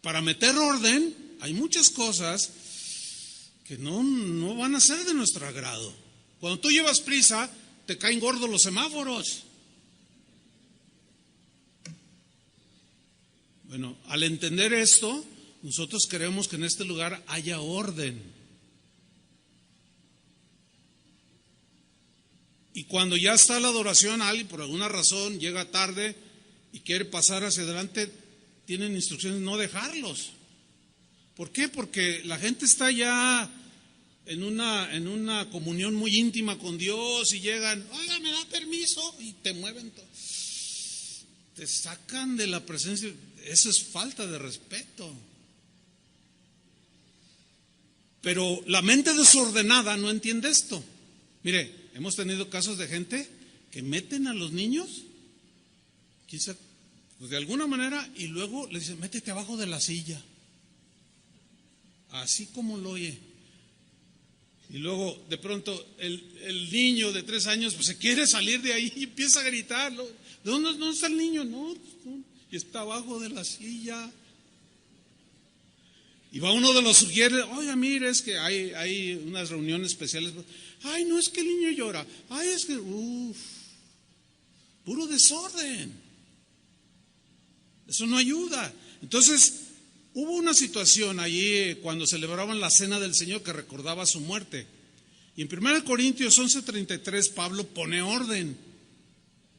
Para meter orden, hay muchas cosas que no van a ser de nuestro agrado. Cuando tú llevas prisa, te caen gordos los semáforos. Bueno, al entender esto, nosotros queremos que en este lugar haya orden. Y cuando ya está la adoración, alguien por alguna razón llega tarde y quiere pasar hacia adelante, tienen instrucciones no dejarlos. ¿Por qué? Porque la gente está ya en una comunión muy íntima con Dios y llegan: oiga, ¿me da permiso? Y te mueven todo. te sacan de la presencia. Eso es falta de respeto. Pero la mente desordenada no entiende esto. Mire, hemos tenido casos de gente que meten a los niños, quizá, pues de alguna manera, y luego le dicen, métete abajo de la silla. Así como lo oye. Y luego, de pronto, el niño de 3 años pues, se quiere salir de ahí y empieza a gritar. ¿De dónde está el niño? No, y está abajo de la silla. Y va uno de los sugieres, oiga, mire, es que hay unas reuniones especiales. Ay, no, es que el niño llora. Ay, es que, puro desorden. Eso no ayuda. Entonces, hubo una situación allí cuando celebraban la Cena del Señor que recordaba su muerte. Y en 1 Corintios 11:33 Pablo pone orden.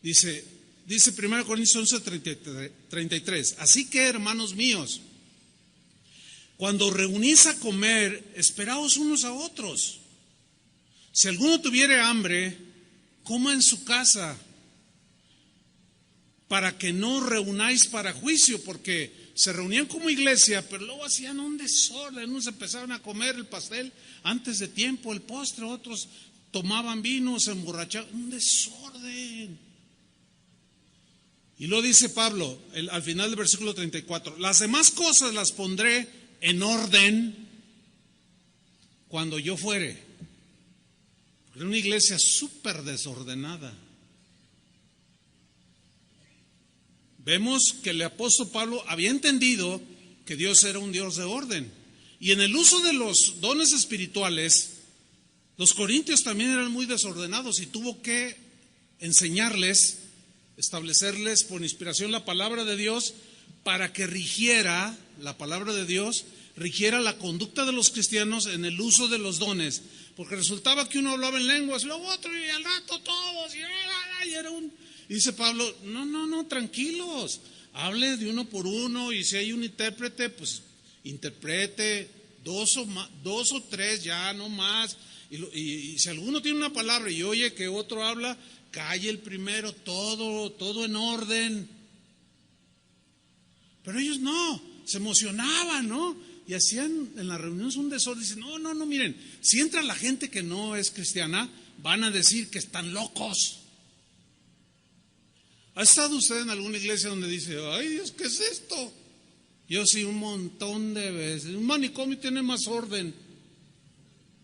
Dice 1 Corintios 11:33, así que, hermanos míos, cuando reunís a comer, esperaos unos a otros. Si alguno tuviere hambre, coma en su casa, para que no reunáis para juicio, porque se reunían como iglesia, pero luego hacían un desorden. Unos empezaron a comer el pastel antes de tiempo, el postre, otros tomaban vino, se emborrachaban, un desorden. Y lo dice Pablo al final del versículo 34, las demás cosas las pondré en orden cuando yo fuere. Era una iglesia súper desordenada. Vemos que el apóstol Pablo había entendido que Dios era un Dios de orden. Y en el uso de los dones espirituales, los corintios también eran muy desordenados y tuvo que enseñarles, establecerles por inspiración la palabra de Dios para que rigiera, la palabra de Dios, rigiera la conducta de los cristianos en el uso de los dones. Porque resultaba que uno hablaba en lenguas, luego otro, y al rato todos, y era un... Y dice Pablo, no, tranquilos, hable de uno por uno, y si hay un intérprete, pues interprete, dos o tres, ya no más. Y si alguno tiene una palabra y oye que otro habla, calle el primero, todo en orden. Pero ellos no, se emocionaban, ¿no? Y hacían en las reuniones un desorden. Dicen, no, miren, si entra la gente que no es cristiana, van a decir que están locos. ¿Ha estado usted en alguna iglesia donde dice, ay Dios, qué es esto? Yo sí, un montón de veces. Un manicomio tiene más orden.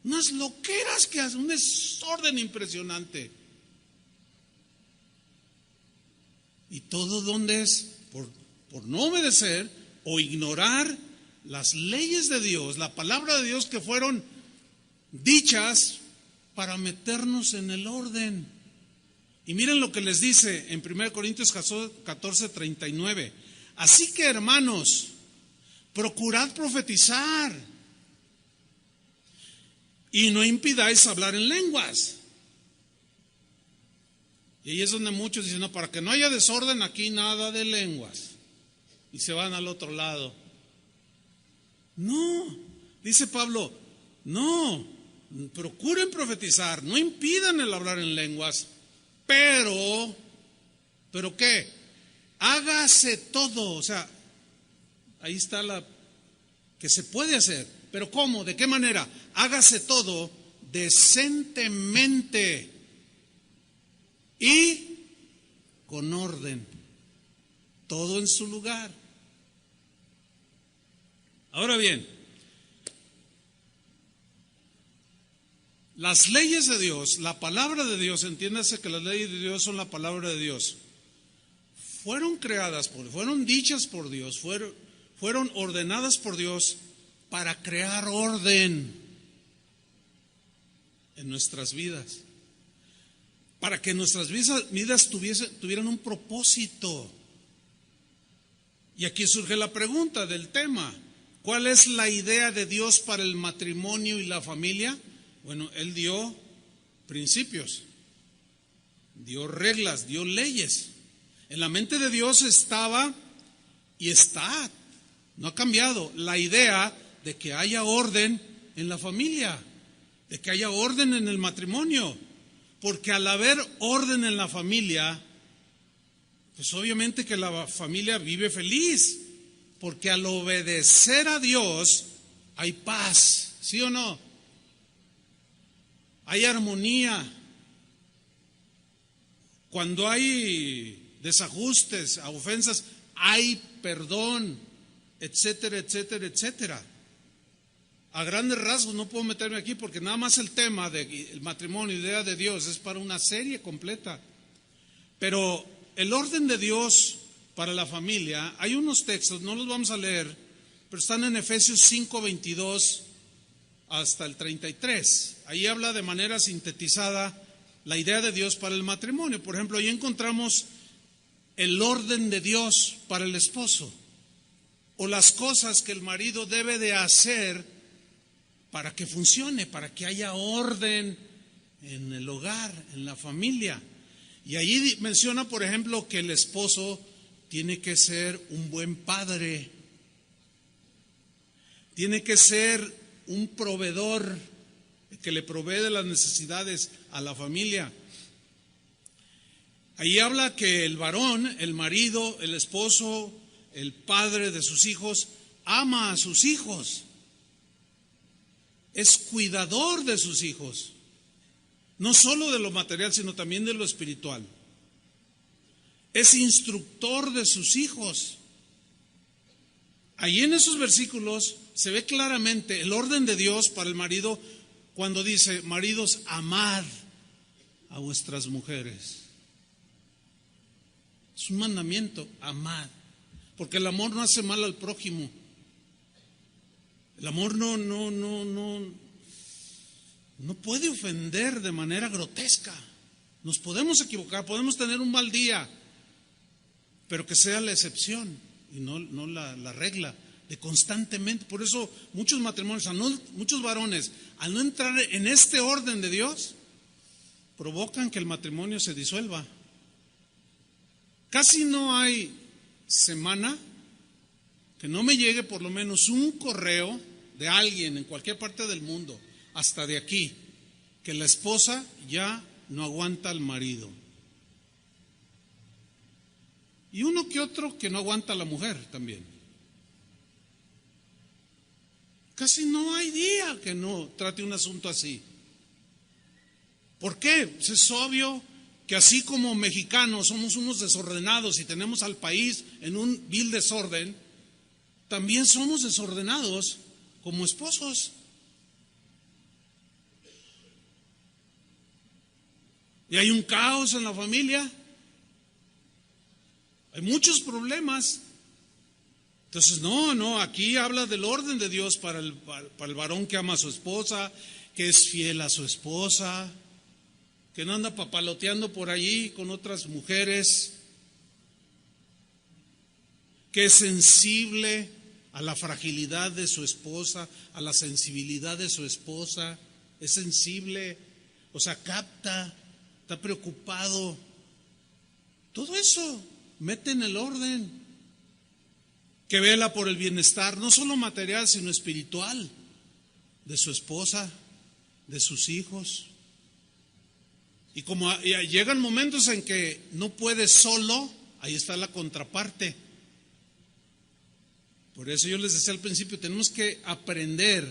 Unas loqueras que hacen, un desorden impresionante. ¿Y todo dónde es? Por no obedecer o ignorar las leyes de Dios, la palabra de Dios que fueron dichas para meternos en el orden. Y miren lo que les dice en 1 Corintios 14:39. Así que, hermanos, procurad profetizar y no impidáis hablar en lenguas. Y ahí es donde muchos dicen, no, para que no haya desorden aquí, nada de lenguas. Y se van al otro lado. No, dice Pablo, no, procuren profetizar, no impidan el hablar en lenguas, pero ¿qué? Hágase todo, o sea, ahí está que se puede hacer, pero ¿cómo? ¿De qué manera? Hágase todo decentemente y con orden, todo en su lugar. Ahora bien, las leyes de Dios, la palabra de Dios, entiéndase que las leyes de Dios son la palabra de Dios, fueron dichas por Dios, fueron ordenadas por Dios para crear orden en nuestras vidas, para que nuestras vidas tuvieran un propósito. Y aquí surge la pregunta del tema. ¿Cuál es la idea de Dios para el matrimonio y la familia? Bueno, Él dio principios, dio reglas, dio leyes. En la mente de Dios estaba y está, no ha cambiado, la idea de que haya orden en la familia, de que haya orden en el matrimonio. Porque al haber orden en la familia, Pues obviamente que la familia vive feliz, porque al obedecer a Dios hay paz, ¿sí o no? Hay armonía. Cuando hay desajustes, ofensas, hay perdón, etcétera, etcétera, etcétera. A grandes rasgos, no puedo meterme aquí porque nada más el tema del matrimonio, idea de Dios, es para una serie completa. Pero el orden de Dios para la familia, hay unos textos, no los vamos a leer, pero están en Efesios 5:22 hasta el 33. Ahí habla de manera sintetizada la idea de Dios para el matrimonio. Por ejemplo, ahí encontramos el orden de Dios para el esposo, o las cosas que el marido debe de hacer para que funcione, para que haya orden en el hogar, en la familia. Y allí menciona, por ejemplo, que el esposo tiene que ser un buen padre, tiene que ser un proveedor que le provee de las necesidades a la familia. Ahí habla que el varón, el marido, el esposo, el padre de sus hijos, ama a sus hijos, es cuidador de sus hijos, no solo de lo material, sino también de lo espiritual. Es instructor de sus hijos. Ahí en esos versículos se ve claramente el orden de Dios para el marido cuando dice: maridos, amad a vuestras mujeres. Es un mandamiento, amad, porque el amor no hace mal al prójimo. El amor no puede ofender de manera grotesca. Nos podemos equivocar, podemos tener un mal día, pero que sea la excepción y no la regla de constantemente. Por eso muchos matrimonios, muchos varones, al no entrar en este orden de Dios, provocan que el matrimonio se disuelva. Casi no hay semana que no me llegue por lo menos un correo de alguien en cualquier parte del mundo, hasta de aquí, que la esposa ya no aguanta al marido. Y uno que otro que no aguanta a la mujer también. Casi no hay día que no trate un asunto así. ¿Por qué? Pues es obvio que así como mexicanos somos unos desordenados y tenemos al país en un vil desorden, también somos desordenados como esposos. Y hay un caos en la familia. Hay muchos problemas. Entonces, aquí habla del orden de Dios para el varón que ama a su esposa, que es fiel a su esposa, que no anda papaloteando por allí con otras mujeres, que es sensible a la fragilidad de su esposa, a la sensibilidad de su esposa, es sensible, o sea, capta, está preocupado. Todo eso mete en el orden, que vela por el bienestar, no solo material, sino espiritual, de su esposa, de sus hijos. Y como llegan momentos en que no puede solo, ahí está la contraparte. Por eso yo les decía al principio, tenemos que aprender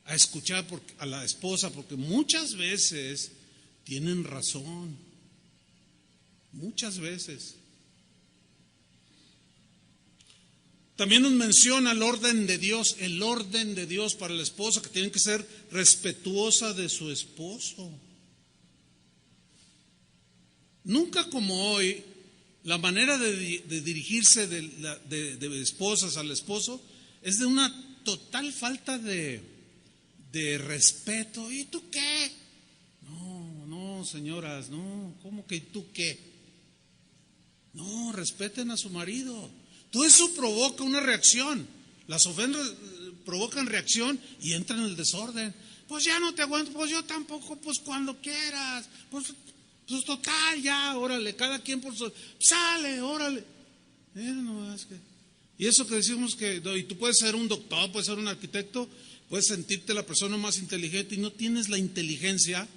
a escuchar a la esposa, porque muchas veces tienen razón, muchas veces. También nos menciona el orden de Dios para la esposa, que tiene que ser respetuosa de su esposo. Nunca como hoy, la manera de dirigirse de esposas al esposo es de una total falta de respeto. ¿Y tú qué? No, señoras, no, ¿cómo que tú qué? No, respeten a su marido. Todo eso provoca una reacción. Las ofensas provocan reacción y entran en el desorden. Pues ya no te aguanto, pues yo tampoco, pues cuando quieras, pues total, ya, órale, cada quien por su... Sale, órale. Y eso que decimos que, y tú puedes ser un doctor, puedes ser un arquitecto, puedes sentirte la persona más inteligente y no tienes la inteligencia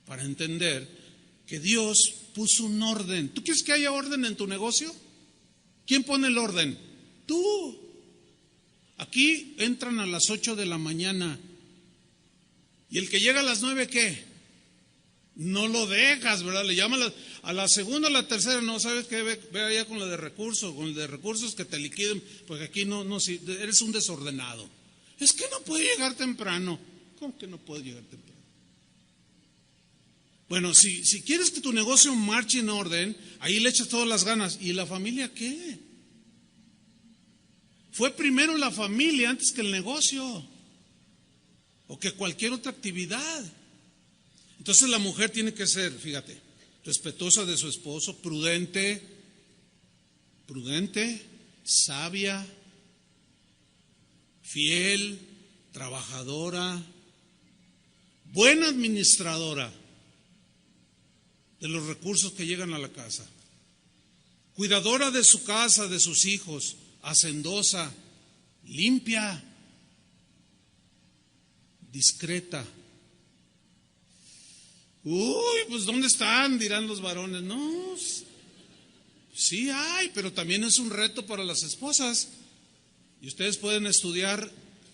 para entender que Dios puso un orden. ¿Tú quieres que haya orden en tu negocio? ¿Quién pone el orden? Tú. Aquí entran a las 8 de la mañana. ¿Y el que llega a las 9 qué? No lo dejas, ¿verdad? Le llama a la segunda, a la tercera, no, ¿sabes qué? Ve allá con el de recursos que te liquiden, porque aquí no, si eres un desordenado. Es que no puede llegar temprano. ¿Cómo que no puede llegar temprano? Bueno, si quieres que tu negocio marche en orden, ahí le echas todas las ganas. ¿Y la familia qué? Fue primero la familia antes que el negocio o que cualquier otra actividad. Entonces la mujer tiene que ser, fíjate, respetuosa de su esposo, prudente, sabia, fiel, trabajadora, buena administradora de los recursos que llegan a la casa, cuidadora de su casa, de sus hijos, hacendosa, limpia, discreta. Uy, pues ¿dónde están? Dirán los varones. No, sí hay, pero también es un reto para las esposas. Y ustedes pueden estudiar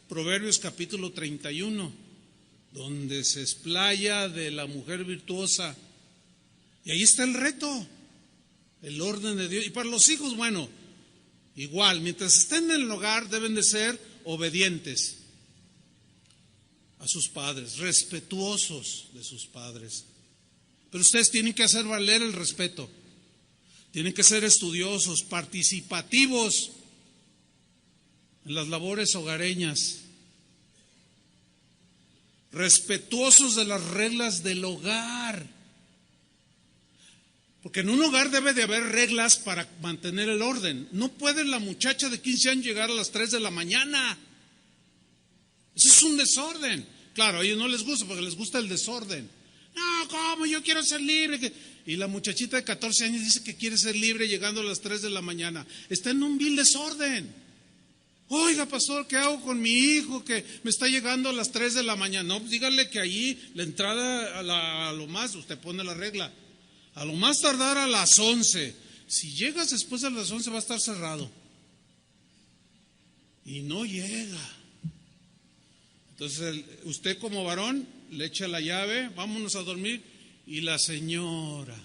Proverbios capítulo 31, donde se explaya de la mujer virtuosa. Y ahí está el reto, el orden de Dios. Y para los hijos, bueno, igual, mientras estén en el hogar deben de ser obedientes a sus padres, respetuosos de sus padres. Pero ustedes tienen que hacer valer el respeto. Tienen que ser estudiosos, participativos en las labores hogareñas, respetuosos de las reglas del hogar. Porque en un hogar debe de haber reglas para mantener el orden. No puede la muchacha de 15 años llegar a las 3 de la mañana. Eso es un desorden. Claro, a ellos no les gusta porque les gusta el desorden. No, ¿cómo? Yo quiero ser libre. Y la muchachita de 14 años dice que quiere ser libre llegando a las 3 de la mañana. Está en un vil desorden. Oiga, pastor, ¿qué hago con mi hijo que me está llegando a las 3 de la mañana? No, pues dígale que allí la entrada a lo más, usted pone la regla, a lo más tardar a las 11. Si llegas después de las 11 va a estar cerrado. Y no llega. Entonces usted como varón le echa la llave, vámonos a dormir, y la señora,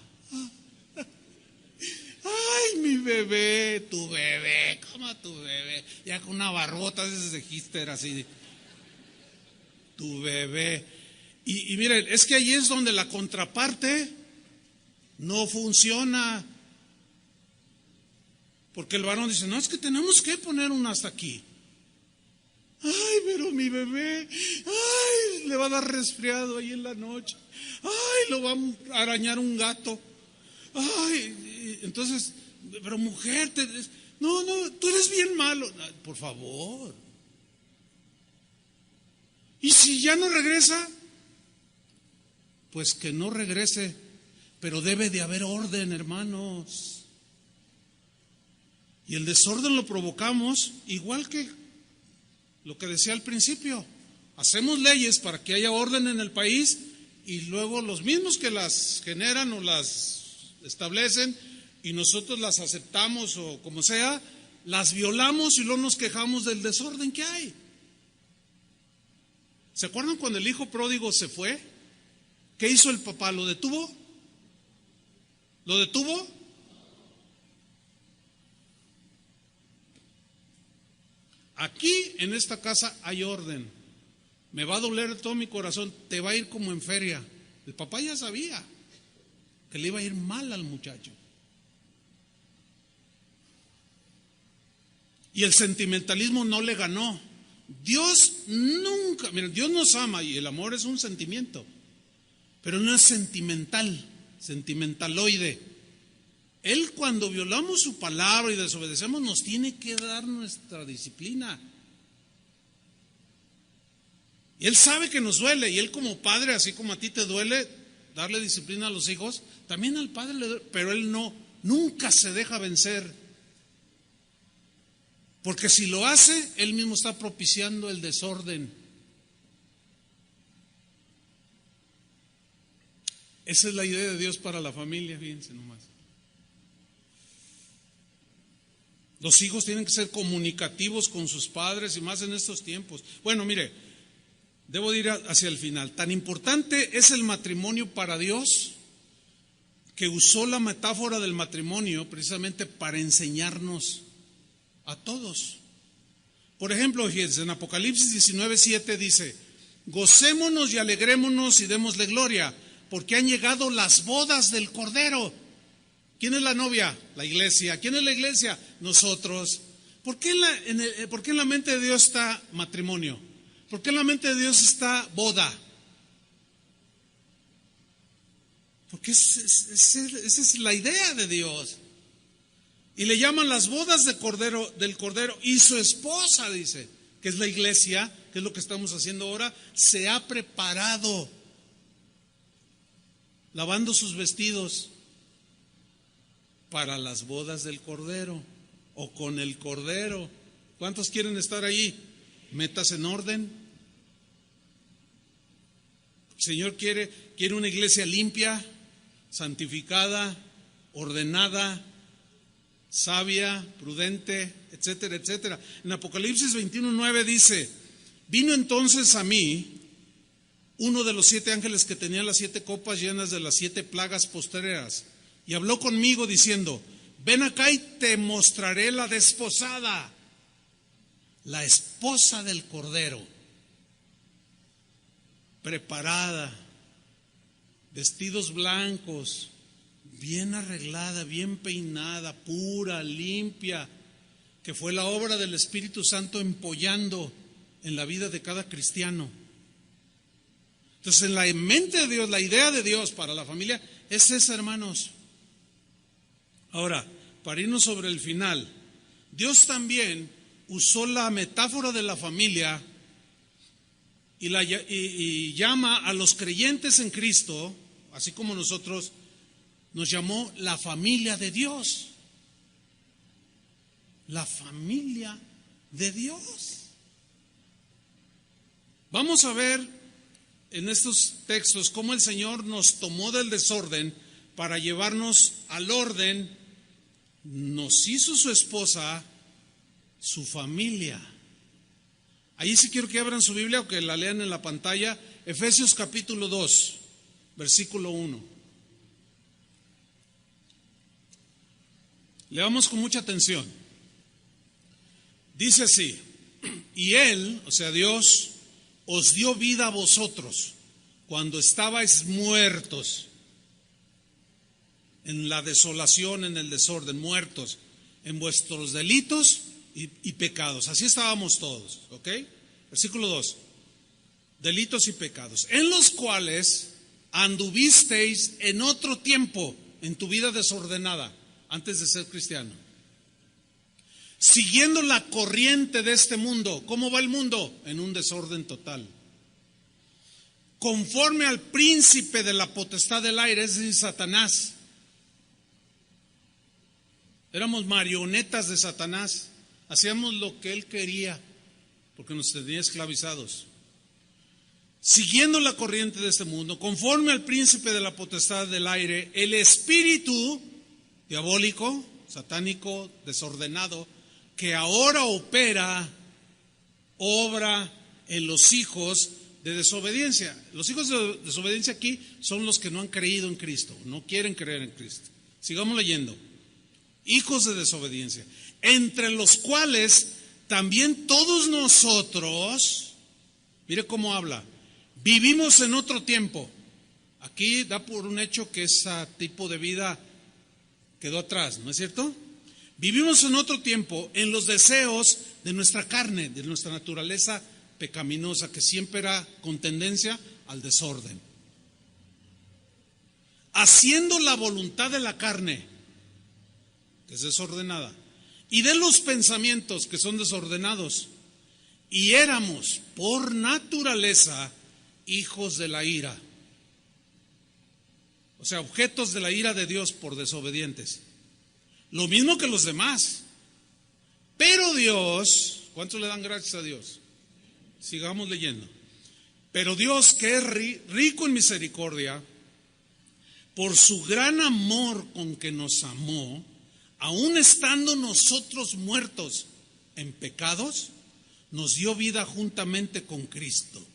ay, mi bebé, tu bebé, ¿cómo tu bebé? Ya con una barbota de hipster así, tu bebé. Y miren, es que ahí es donde la contraparte no funciona. Porque el varón dice, no, es que tenemos que poner un hasta aquí. Ay, pero mi bebé, ay, le va a dar resfriado ahí en la noche. Ay, lo va a arañar un gato. Ay, entonces, pero mujer, no, tú eres bien malo. Por favor. Y si ya no regresa, pues que no regrese. Pero debe de haber orden, hermanos. Y el desorden lo provocamos igual que lo que decía al principio. Hacemos leyes para que haya orden en el país y luego los mismos que las generan o las establecen y nosotros las aceptamos o como sea, las violamos y luego nos quejamos del desorden que hay. ¿Se acuerdan cuando el hijo pródigo se fue? ¿Qué hizo el papá? ¿Lo detuvo? ¿Lo detuvo? Aquí en esta casa hay orden. Me va a doler todo mi corazón, te va a ir como en feria. El papá ya sabía que le iba a ir mal al muchacho. Y el sentimentalismo no le ganó. Dios nunca, miren, Dios nos ama y el amor es un sentimiento, pero no es sentimental, sentimentaloide. Él cuando violamos su palabra y desobedecemos nos tiene que dar nuestra disciplina. Y Él sabe que nos duele y Él como padre, así como a ti te duele darle disciplina a los hijos, también al padre le duele, pero Él nunca se deja vencer. Porque si lo hace, Él mismo está propiciando el desorden. Esa es la idea de Dios para la familia, fíjense nomás. Los hijos tienen que ser comunicativos con sus padres y más en estos tiempos. Bueno, mire, debo ir hacia el final. Tan importante es el matrimonio para Dios que usó la metáfora del matrimonio precisamente para enseñarnos a todos. Por ejemplo, fíjense, en Apocalipsis 19:7 dice: gocémonos y alegrémonos y démosle gloria, porque han llegado las bodas del Cordero. ¿Quién es la novia? La iglesia. ¿Quién es la iglesia? Nosotros. ¿Por qué en la mente de Dios está matrimonio? ¿Por qué en la mente de Dios está boda? Porque esa es la idea de Dios. Y le llaman las bodas del Cordero y su esposa, dice, que es la iglesia, que es lo que estamos haciendo ahora, se ha preparado, lavando sus vestidos para las bodas del Cordero o con el Cordero. ¿Cuántos quieren estar ahí? Metas en orden. El Señor quiere una iglesia limpia, santificada, ordenada, sabia, prudente, etcétera, etcétera. En Apocalipsis 21:9 dice: vino entonces a mí uno de los 7 ángeles que tenía las 7 copas llenas de las 7 plagas postreras, y habló conmigo diciendo: ven acá y te mostraré la desposada, la esposa del Cordero, preparada, vestidos blancos, bien arreglada, bien peinada, pura, limpia, que fue la obra del Espíritu Santo empollando en la vida de cada cristiano. Entonces, en la mente de Dios, la idea de Dios para la familia es esa, hermanos. Ahora, para irnos sobre el final, Dios también usó la metáfora de la familia y llama a los creyentes en Cristo, así como nosotros, nos llamó la familia de Dios. La familia de Dios. Vamos a ver en estos textos cómo el Señor nos tomó del desorden para llevarnos al orden. Nos hizo su esposa, su familia. Ahí sí quiero que abran su Biblia o que la lean en la pantalla. Efesios capítulo 2, versículo 1. Leamos con mucha atención. Dice así: y Él, o sea Dios, os dio vida a vosotros cuando estabais muertos en la desolación, en el desorden, muertos en vuestros delitos y pecados. Así estábamos todos, ¿ok? Versículo 2. Delitos y pecados, en los cuales anduvisteis en otro tiempo, en tu vida desordenada, antes de ser cristiano, siguiendo la corriente de este mundo. ¿Cómo va el mundo? En un desorden total. Conforme al príncipe de la potestad del aire, es decir, Satanás. Éramos marionetas de Satanás. Hacíamos lo que él quería, porque nos tenía esclavizados. Siguiendo la corriente de este mundo, conforme al príncipe de la potestad del aire, el espíritu diabólico, satánico, desordenado, que ahora obra en los hijos de desobediencia. Los hijos de desobediencia aquí son los que no han creído en Cristo, no quieren creer en Cristo. Sigamos leyendo. Hijos de desobediencia, entre los cuales también todos nosotros, mire cómo habla, vivimos en otro tiempo. Aquí da por un hecho que ese tipo de vida quedó atrás, ¿no es cierto? Vivimos en otro tiempo en los deseos de nuestra carne, de nuestra naturaleza pecaminosa, que siempre era con tendencia al desorden. Haciendo la voluntad de la carne, que es desordenada, y de los pensamientos, que son desordenados, y éramos por naturaleza hijos de la ira. O sea, objetos de la ira de Dios por desobedientes. Lo mismo que los demás. Pero Dios, ¿cuántos le dan gracias a Dios? Sigamos leyendo. Pero Dios, que es rico en misericordia, por su gran amor con que nos amó, aun estando nosotros muertos en pecados, nos dio vida juntamente con Cristo.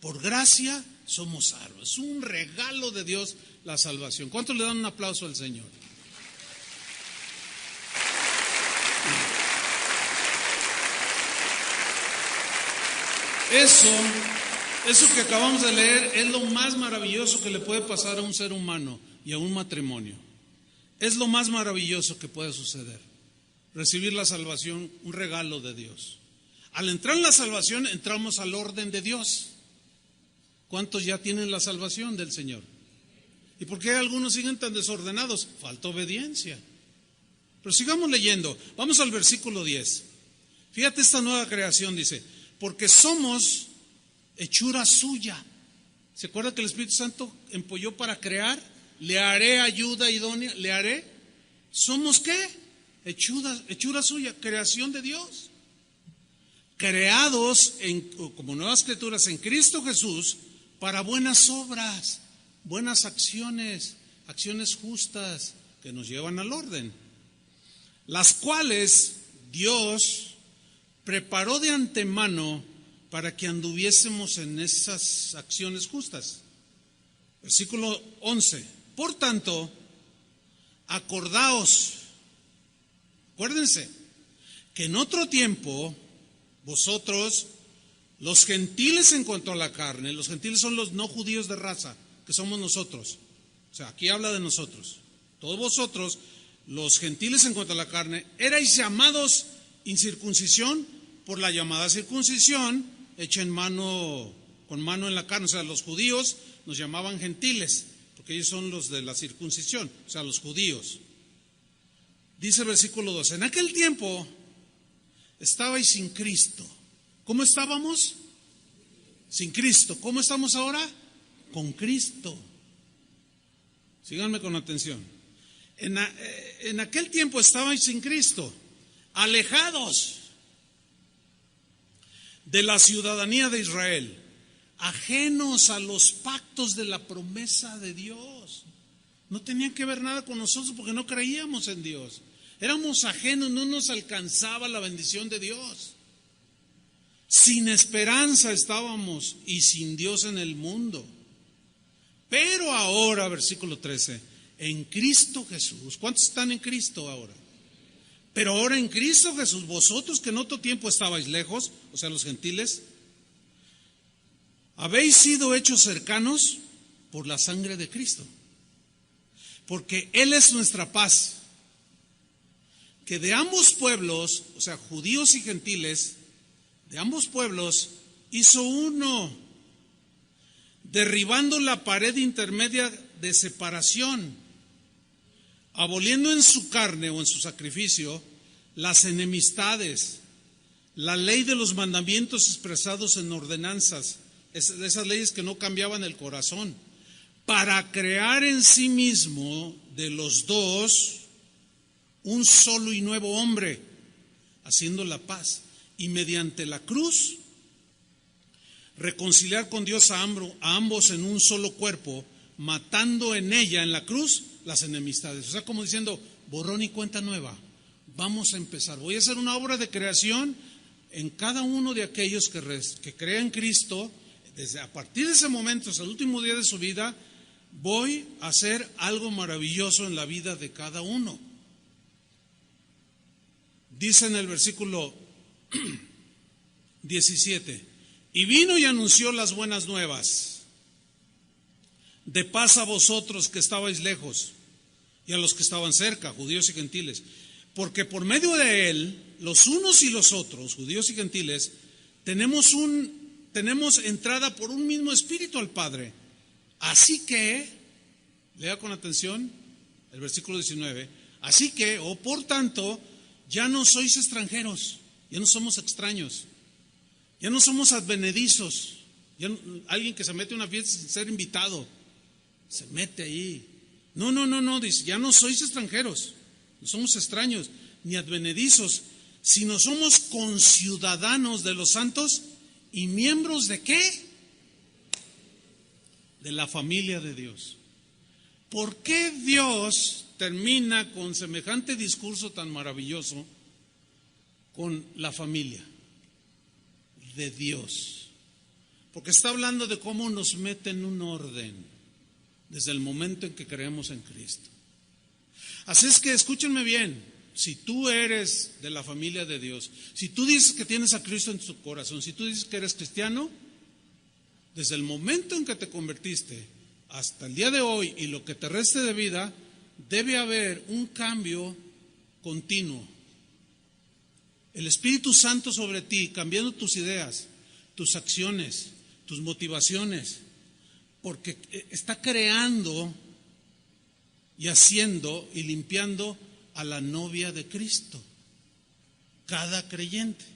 Por gracia somos salvos. Es un regalo de Dios la salvación. ¿Cuántos le dan un aplauso al Señor? Eso que acabamos de leer es lo más maravilloso que le puede pasar a un ser humano y a un matrimonio. Es lo más maravilloso que puede suceder. Recibir la salvación, un regalo de Dios. Al entrar en la salvación, entramos al orden de Dios. ¿Cuántos ya tienen la salvación del Señor? ¿Y por qué algunos siguen tan desordenados? Falta obediencia. Pero sigamos leyendo. Vamos al versículo 10. Fíjate esta nueva creación, dice, porque somos hechura suya. ¿Se acuerda que el Espíritu Santo empolló para crear? Le haré ayuda idónea, le haré. ¿Somos qué? Hechura suya, creación de Dios. Creados como nuevas criaturas en Cristo Jesús para buenas obras, buenas acciones, acciones justas que nos llevan al orden, las cuales Dios preparó de antemano para que anduviésemos en esas acciones justas. Versículo 11. Por tanto, acuérdense que en otro tiempo vosotros, los gentiles en cuanto a la carne, los gentiles son los no judíos de raza, que somos nosotros. O sea, aquí habla de nosotros. Todos vosotros, los gentiles en cuanto a la carne, erais llamados incircuncisión por la llamada circuncisión hecha con mano en la carne. O sea, los judíos nos llamaban gentiles, porque ellos son los de la circuncisión, o sea, los judíos. Dice el versículo 12, en aquel tiempo estabais sin Cristo. ¿Cómo estábamos? Sin Cristo. ¿Cómo estamos ahora? Con Cristo. Síganme con atención. En aquel tiempo estabais sin Cristo, alejados de la ciudadanía de Israel, ajenos a los pactos de la promesa de Dios. No tenían que ver nada con nosotros porque no creíamos en Dios. Éramos ajenos, no nos alcanzaba la bendición de Dios. Sin esperanza estábamos y sin Dios en el mundo. Pero ahora, versículo 13, en Cristo Jesús. ¿Cuántos están en Cristo ahora? Pero ahora en Cristo Jesús, vosotros que en otro tiempo estabais lejos, o sea, los gentiles, habéis sido hechos cercanos por la sangre de Cristo. Porque Él es nuestra paz, que de ambos pueblos, o sea, judíos y gentiles, de ambos pueblos, hizo uno, derribando la pared intermedia de separación, aboliendo en su carne o en su sacrificio las enemistades, la ley de los mandamientos expresados en ordenanzas, esas leyes que no cambiaban el corazón, para crear en sí mismo de los dos un solo y nuevo hombre, haciendo la paz, y mediante la cruz reconciliar con Dios a ambos en un solo cuerpo, matando en ella, en la cruz, las enemistades. O sea, como diciendo, borrón y cuenta nueva. Vamos a empezar. Voy a hacer una obra de creación en cada uno de aquellos que crean en Cristo. Desde a partir de ese momento, hasta el último día de su vida, voy a hacer algo maravilloso en la vida de cada uno. Dice en el versículo 17, y vino y anunció las buenas nuevas, de paz a vosotros que estabais lejos y a los que estaban cerca, judíos y gentiles, porque por medio de él, los unos y los otros, judíos y gentiles, tenemos entrada por un mismo espíritu al Padre. Así que, lea con atención el versículo 19, así que, o por tanto, ya no sois extranjeros, ya no somos extraños, ya no somos advenedizos, alguien que se mete a una fiesta sin ser invitado, se mete ahí. No, dice, ya no sois extranjeros, no somos extraños, ni advenedizos, sino somos conciudadanos de los santos y miembros de ¿qué? De la familia de Dios. ¿por qué Dios termina con semejante discurso tan maravilloso con la familia de Dios? Porque está hablando de cómo nos mete en un orden desde el momento en que creemos en Cristo. Así es que escúchenme bien, si tú eres de la familia de Dios, si tú dices que tienes a Cristo en tu corazón, si tú dices que eres cristiano, desde el momento en que te convertiste hasta el día de hoy y lo que te reste de vida, debe haber un cambio continuo. El Espíritu Santo sobre ti, cambiando tus ideas, tus acciones, tus motivaciones, porque está creando y haciendo y limpiando a la novia de Cristo, cada creyente.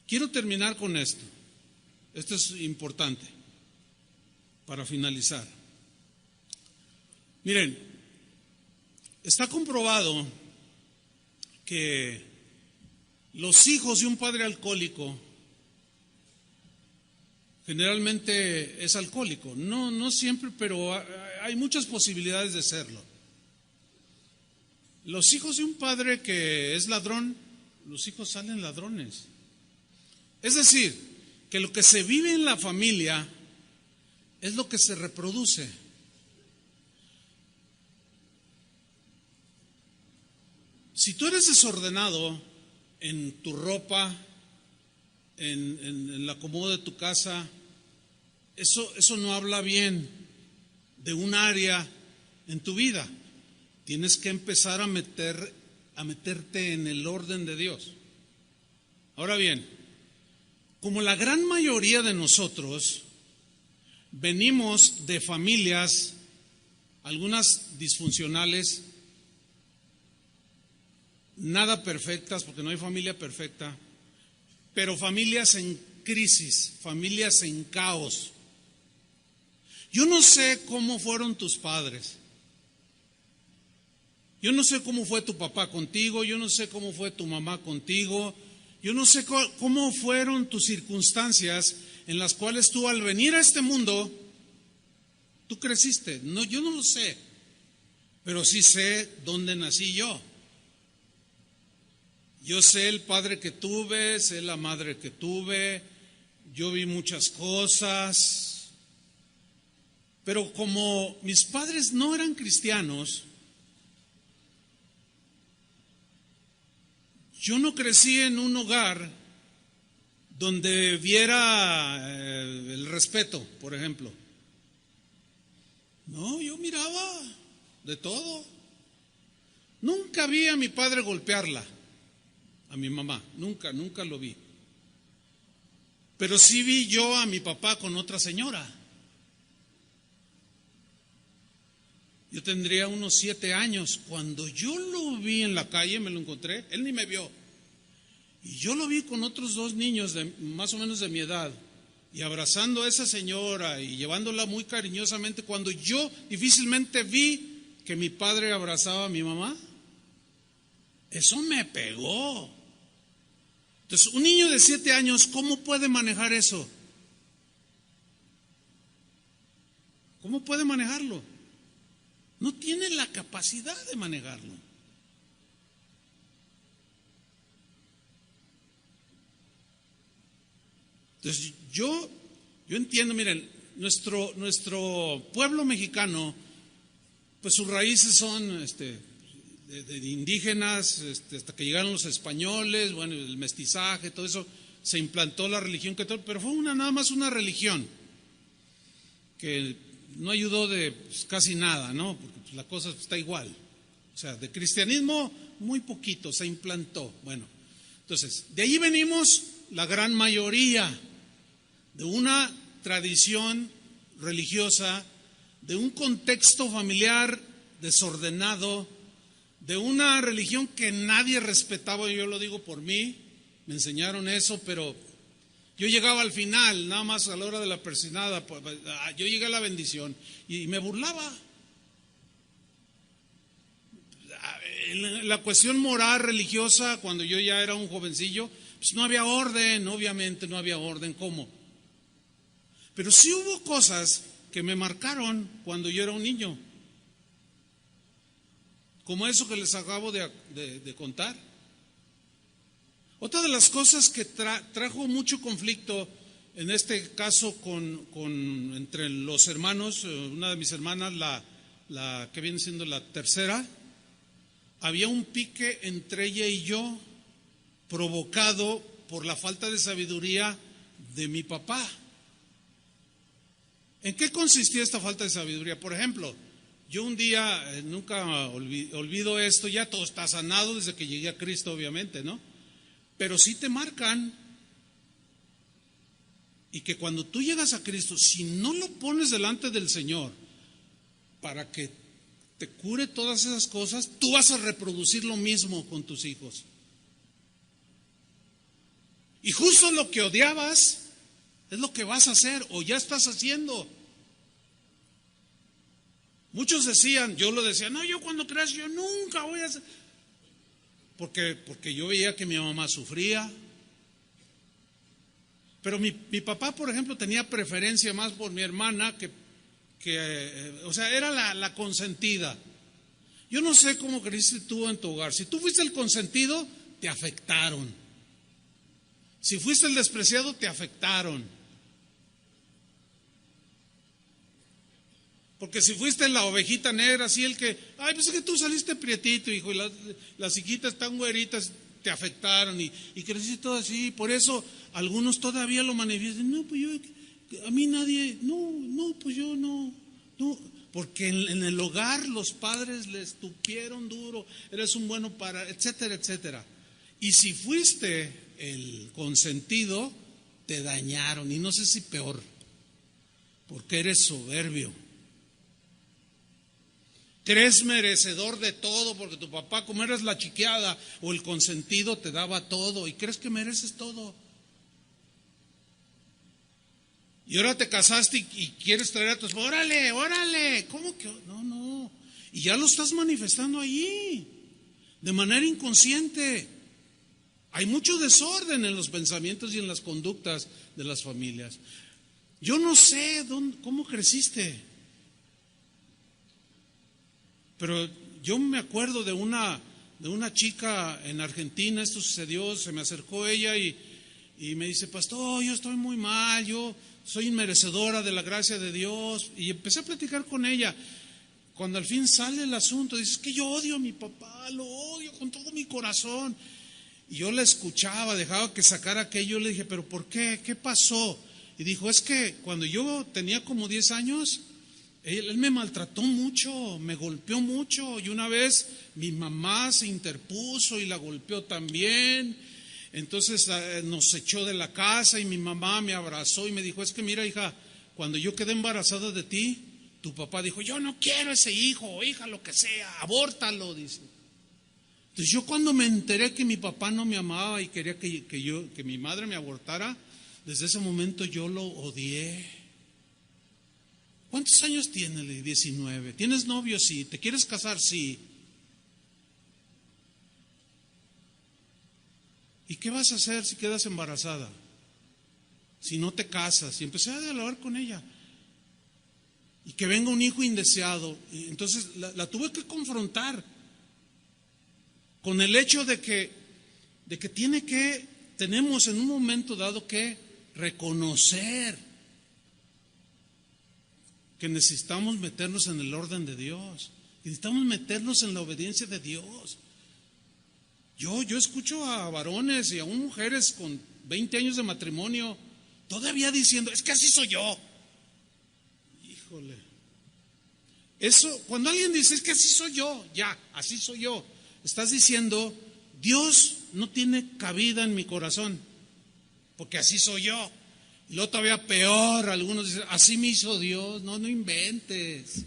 Quiero terminar con esto. Esto es importante para finalizar. Miren, está comprobado que los hijos de un padre alcohólico generalmente es alcohólico. No siempre, pero hay muchas posibilidades de serlo. Los hijos de un padre que es ladrón, los hijos salen ladrones. Es decir, que lo que se vive en la familia es lo que se reproduce. Si tú eres desordenado en tu ropa, en el acomodo de tu casa, eso no habla bien de un área en tu vida. Tienes que empezar a meterte en el orden de Dios. Ahora bien, como la gran mayoría de nosotros venimos de familias, algunas disfuncionales, nada perfectas, porque no hay familia perfecta, pero familias en crisis, familias en caos. Yo no sé cómo fueron tus padres. Yo no sé cómo fue tu papá contigo, yo no sé cómo fue tu mamá contigo, yo no sé cómo fueron tus circunstancias en las cuales tú al venir a este mundo, tú creciste. No, yo no lo sé, pero sí sé dónde nací yo. Yo sé el padre que tuve, sé la madre que tuve, yo vi muchas cosas, pero como mis padres no eran cristianos, yo no crecí en un hogar donde viera el respeto, por ejemplo. No, yo miraba de todo. Nunca vi a mi padre golpearla, a mi mamá, nunca lo vi. Pero sí vi yo a mi papá con otra señora. Yo tendría unos 7 años. Cuando yo lo vi en la calle, me lo encontré, él ni me vio. Y yo lo vi con otros 2 niños más o menos de mi edad, y abrazando a esa señora y llevándola muy cariñosamente, cuando yo difícilmente vi que mi padre abrazaba a mi mamá. Eso me pegó. Entonces, un niño de 7 años, ¿cómo puede manejar eso? ¿Cómo puede manejarlo? No tiene la capacidad de manejarlo. Entonces, yo entiendo, miren, nuestro pueblo mexicano, pues sus raíces son de indígenas, hasta que llegaron los españoles, bueno, el mestizaje, todo eso, se implantó la religión católica, pero fue nada más una religión que no ayudó de casi nada, ¿no? Porque pues, la cosa está igual. O sea, de cristianismo muy poquito se implantó. Bueno, entonces, de ahí venimos la gran mayoría, de una tradición religiosa, de un contexto familiar desordenado, de una religión que nadie respetaba. Yo lo digo por mí, me enseñaron eso, pero yo llegaba al final, nada más a la hora de la persinada, yo llegué a la bendición y me burlaba. En la cuestión moral, religiosa, cuando yo ya era un jovencillo, pues no había orden, obviamente no había orden. ¿Cómo? Pero sí hubo cosas que me marcaron cuando yo era un niño, como eso que les acabo de contar. Otra de las cosas que trajo mucho conflicto, en este caso entre los hermanos, una de mis hermanas, la que viene siendo la tercera, había un pique entre ella y yo, provocado por la falta de sabiduría de mi papá. ¿En qué consistía esta falta de sabiduría? Por ejemplo, yo un día, nunca olvido esto, ya todo está sanado desde que llegué a Cristo, obviamente, ¿no? Pero sí te marcan. Y que cuando tú llegas a Cristo, si no lo pones delante del Señor para que te cure todas esas cosas, tú vas a reproducir lo mismo con tus hijos. Y justo lo que odiabas es lo que vas a hacer o ya estás haciendo. Muchos decían, yo lo decía, no, yo cuando crezca yo nunca voy a hacer. Porque yo veía que mi mamá sufría. Pero mi papá, por ejemplo, tenía preferencia más por mi hermana, o sea, era la consentida. Yo no sé cómo creciste tú en tu hogar. Si tú fuiste el consentido, te afectaron. Si fuiste el despreciado, te afectaron. Porque si fuiste la ovejita negra, así el que, ay, pues es que tú saliste prietito, hijo, y las hijitas tan güeritas te afectaron y creciste todo así. Por eso algunos todavía lo manifiestan. No, pues a mí nadie, no, pues yo no. Porque en el hogar los padres les tupieron duro, eres un bueno para, etcétera, etcétera. Y si fuiste el consentido, te dañaron, y no sé si peor, porque eres soberbio. Crees merecedor de todo, porque tu papá, como eres la chiqueada o el consentido, te daba todo, y crees que mereces todo. Y ahora te casaste y quieres traer a tu esposa, órale, ¿cómo que? No, y ya lo estás manifestando allí, de manera inconsciente. Hay mucho desorden en los pensamientos y en las conductas de las familias. Yo no sé cómo creciste, pero yo me acuerdo de una chica en Argentina. Esto sucedió, se me acercó ella y me dice, pastor, yo estoy muy mal, yo soy inmerecedora de la gracia de Dios. Y empecé a platicar con ella. Cuando al fin sale el asunto, dice, es que yo odio a mi papá, lo odio con todo mi corazón. Y yo la escuchaba, dejaba que sacara aquello. Le dije, ¿pero por qué? ¿Qué pasó? Y dijo, es que cuando yo tenía como 10 años, él me maltrató mucho, me golpeó mucho. Y una vez mi mamá se interpuso y la golpeó también. Entonces nos echó de la casa y mi mamá me abrazó y me dijo, es que mira, hija, cuando yo quedé embarazada de ti, tu papá dijo, yo no quiero ese hijo o hija, lo que sea, abórtalo, dice. Entonces yo cuando me enteré que mi papá no me amaba y quería que mi madre me abortara, desde ese momento yo lo odié. ¿Cuántos años tienes? 19. ¿Tienes novio? Sí. ¿Te quieres casar? Sí. ¿Y qué vas a hacer si quedas embarazada? Si no te casas. Y empecé a dialogar con ella. Y que venga un hijo indeseado. Y entonces la tuve que confrontar con el hecho de que tenemos en un momento dado que reconocer que necesitamos meternos en el orden de Dios, que necesitamos meternos en la obediencia de Dios. Yo escucho a varones y aún mujeres con 20 años de matrimonio todavía diciendo, es que así soy yo. Híjole. Eso, cuando alguien dice, es que así soy yo, ya, así soy yo, estás diciendo, Dios no tiene cabida en mi corazón, porque así soy yo. Y luego todavía peor, algunos dicen, así me hizo Dios. No inventes.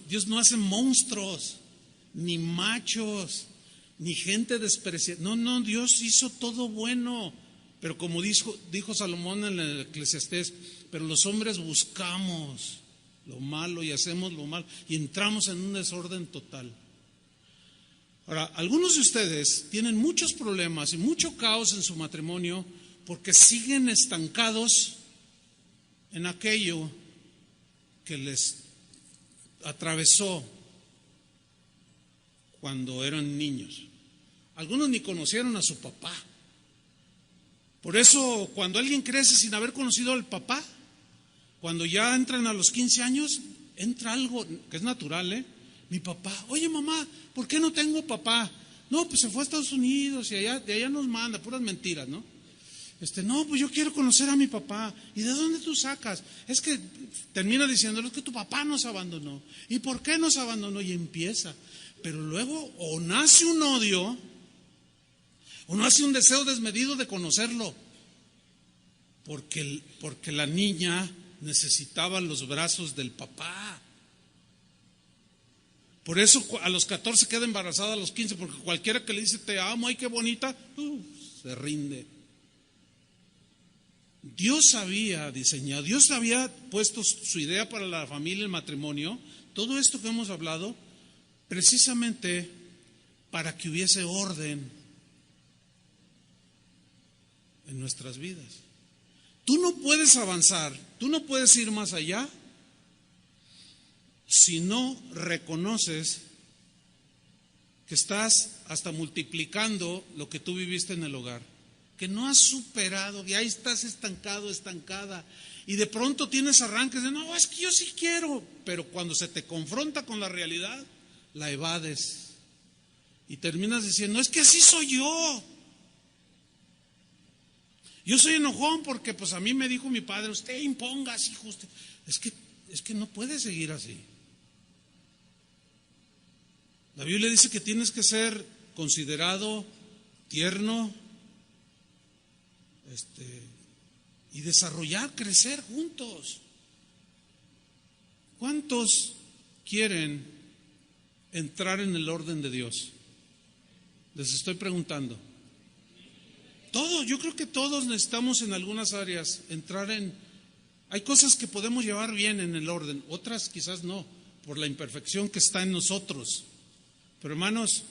Dios no hace monstruos, ni machos, ni gente despreciada. No, Dios hizo todo bueno. Pero como dijo Salomón en el Eclesiastés, pero los hombres buscamos lo malo y hacemos lo malo y entramos en un desorden total. Ahora, algunos de ustedes tienen muchos problemas y mucho caos en su matrimonio porque siguen estancados en aquello que les atravesó cuando eran niños. Algunos ni conocieron a su papá. Por eso, cuando alguien crece sin haber conocido al papá, cuando ya entran a los 15 años, entra algo que es natural, Mi papá, oye mamá, ¿por qué no tengo papá? No, pues se fue a Estados Unidos y de allá nos manda, puras mentiras, ¿no? No, pues yo quiero conocer a mi papá. ¿Y de dónde tú sacas? Es que termina diciéndole que tu papá nos abandonó. ¿Y por qué nos abandonó? Y empieza. Pero luego o nace un odio, o nace un deseo desmedido de conocerlo. Porque la niña necesitaba los brazos del papá. Por eso a los 14 queda embarazada, a los 15, porque cualquiera que le dice te amo, ay qué bonita, se rinde. Dios había diseñado, Dios había puesto su idea para la familia, el matrimonio, todo esto que hemos hablado, precisamente para que hubiese orden en nuestras vidas. Tú no puedes avanzar, tú no puedes ir más allá si no reconoces que estás hasta multiplicando lo que tú viviste en el hogar, que no has superado, y ahí estás estancado, estancada, y de pronto tienes arranques de no, es que yo sí quiero, pero cuando se te confronta con la realidad, la evades y terminas diciendo, es que así soy yo. Yo soy enojón porque pues a mí me dijo mi padre, usted imponga así justo. Es que no puedes seguir así. La Biblia dice que tienes que ser considerado, tierno, y desarrollar, crecer juntos. ¿Cuántos quieren entrar en el orden de Dios? Les estoy preguntando. Todos, yo creo que todos necesitamos en algunas áreas entrar en... Hay cosas que podemos llevar bien en el orden, otras quizás no, por la imperfección que está en nosotros. Pero hermanos,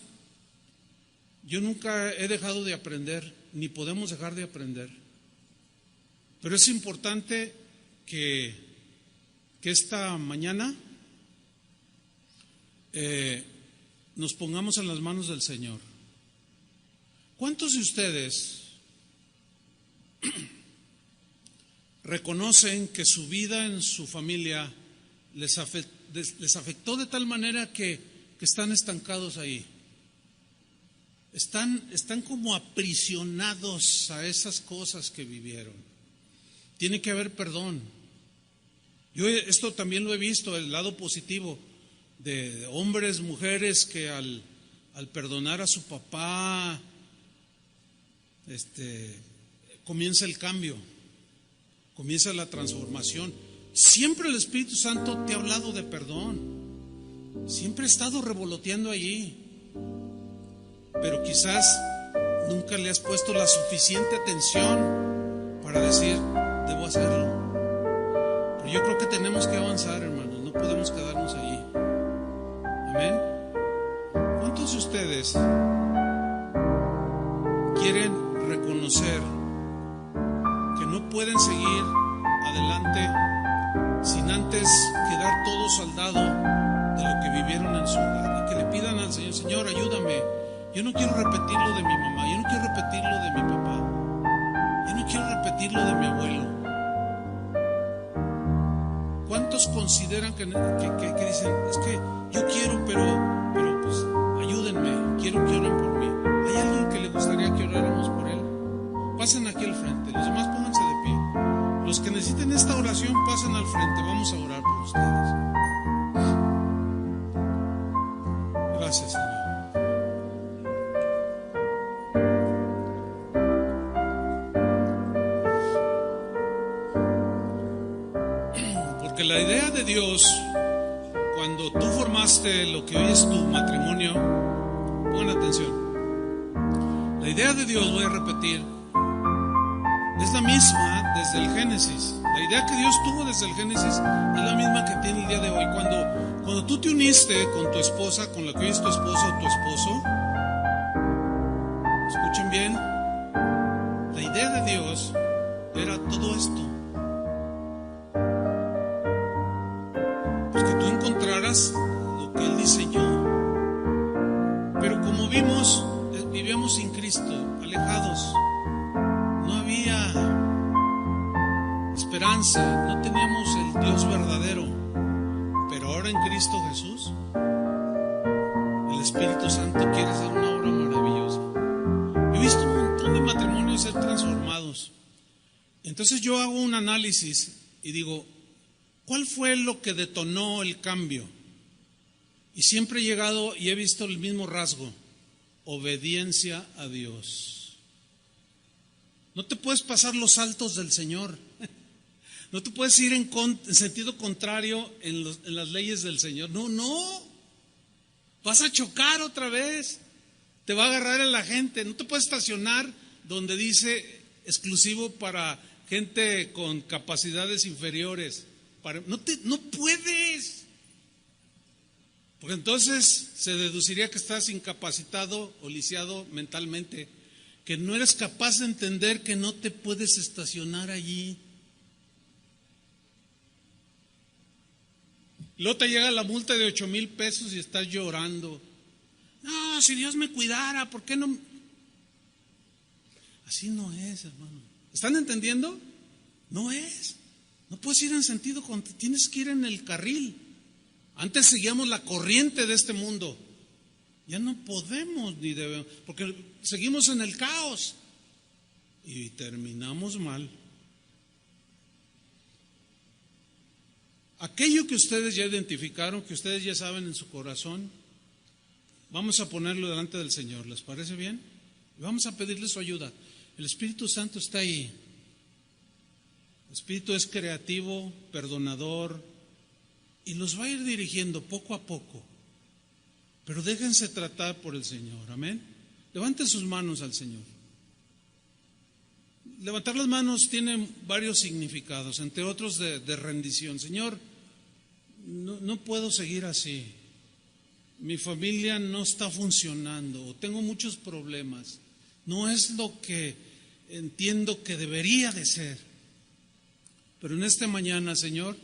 yo nunca he dejado de aprender, ni podemos dejar de aprender. Pero es importante que esta mañana nos pongamos en las manos del Señor. ¿Cuántos de ustedes reconocen que su vida en su familia les afectó de tal manera que están estancados ahí? Están como aprisionados a esas cosas que vivieron. Tiene que haber perdón. Yo esto también lo he visto, el lado positivo de hombres, mujeres que al perdonar a su papá, comienza el cambio, comienza la transformación. Siempre el Espíritu Santo te ha hablado de perdón, siempre ha estado revoloteando allí, pero quizás nunca le has puesto la suficiente atención para decir, debo hacerlo. Pero yo creo que tenemos que avanzar, hermanos, no podemos quedarnos allí. Amén. ¿Cuántos de ustedes quieren reconocer que no pueden seguir adelante sin antes quedar todos saldado de lo que vivieron en su hogar? Y que le pidan al Señor, Señor, ayúdame. Yo no quiero repetir lo de mi mamá, yo no quiero repetir lo de mi papá, yo no quiero repetir lo de mi abuelo. ¿Cuántos consideran que dicen, es que yo quiero, pero pues ayúdenme, quiero que oren por mí? ¿Hay alguien que le gustaría que oráramos por él? Pasen aquí al frente, los demás pónganse de pie. Los que necesiten esta oración, pasen al frente, vamos a orar por ustedes. Gracias, Señor. Porque la idea de Dios, cuando tú formaste lo que hoy es tu matrimonio, pongan atención. La idea de Dios, voy a repetir, es la misma desde el Génesis. La idea que Dios tuvo desde el Génesis es la misma que tiene el día de hoy. Cuando tú te uniste con tu esposa, con la que hoy es tu esposa o tu esposo, escuchen bien, la idea de Dios era todo esto. harás lo que Él diseñó. Pero como vimos, vivíamos sin Cristo, alejados. No había esperanza, no teníamos el Dios verdadero. Pero ahora en Cristo Jesús, el Espíritu Santo quiere hacer una obra maravillosa. He visto un montón de matrimonios ser transformados. Entonces yo hago un análisis y digo, ¿cuál fue lo que detonó el cambio? Y siempre he llegado y he visto el mismo rasgo: obediencia a Dios. No te puedes pasar los saltos del Señor. No te puedes ir en sentido contrario en las leyes del Señor. No. Vas a chocar otra vez. Te va a agarrar a la gente. No te puedes estacionar donde dice exclusivo para gente con capacidades inferiores. No puedes. Porque entonces se deduciría que estás incapacitado o lisiado mentalmente, que no eres capaz de entender que no te puedes estacionar allí. Luego te llega la multa de 8,000 pesos y estás llorando. No, si Dios me cuidara, ¿por qué no? Así no es, hermano. ¿Están entendiendo? No es. No puedes ir en sentido contrario, tienes que ir en el carril. Antes seguíamos la corriente de este mundo. Ya no podemos ni debemos, porque seguimos en el caos y terminamos mal. Aquello que ustedes ya identificaron, que ustedes ya saben en su corazón, vamos a ponerlo delante del Señor. ¿Les parece bien? Y vamos a pedirle su ayuda. El Espíritu Santo está ahí. El Espíritu es creativo, perdonador, y los va a ir dirigiendo poco a poco. Pero déjense tratar por el Señor. Amén. Levanten sus manos al Señor. Levantar las manos tiene varios significados, entre otros de rendición. Señor, no puedo seguir así. Mi familia no está funcionando, tengo muchos problemas. No es lo que entiendo que debería de ser. Pero en esta mañana, Señor,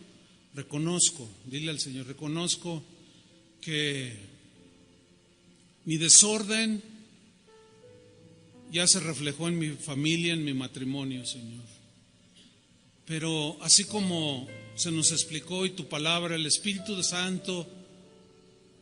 reconozco, dile al Señor, reconozco que mi desorden ya se reflejó en mi familia, en mi matrimonio, Señor. Pero así como se nos explicó y tu palabra, el Espíritu Santo,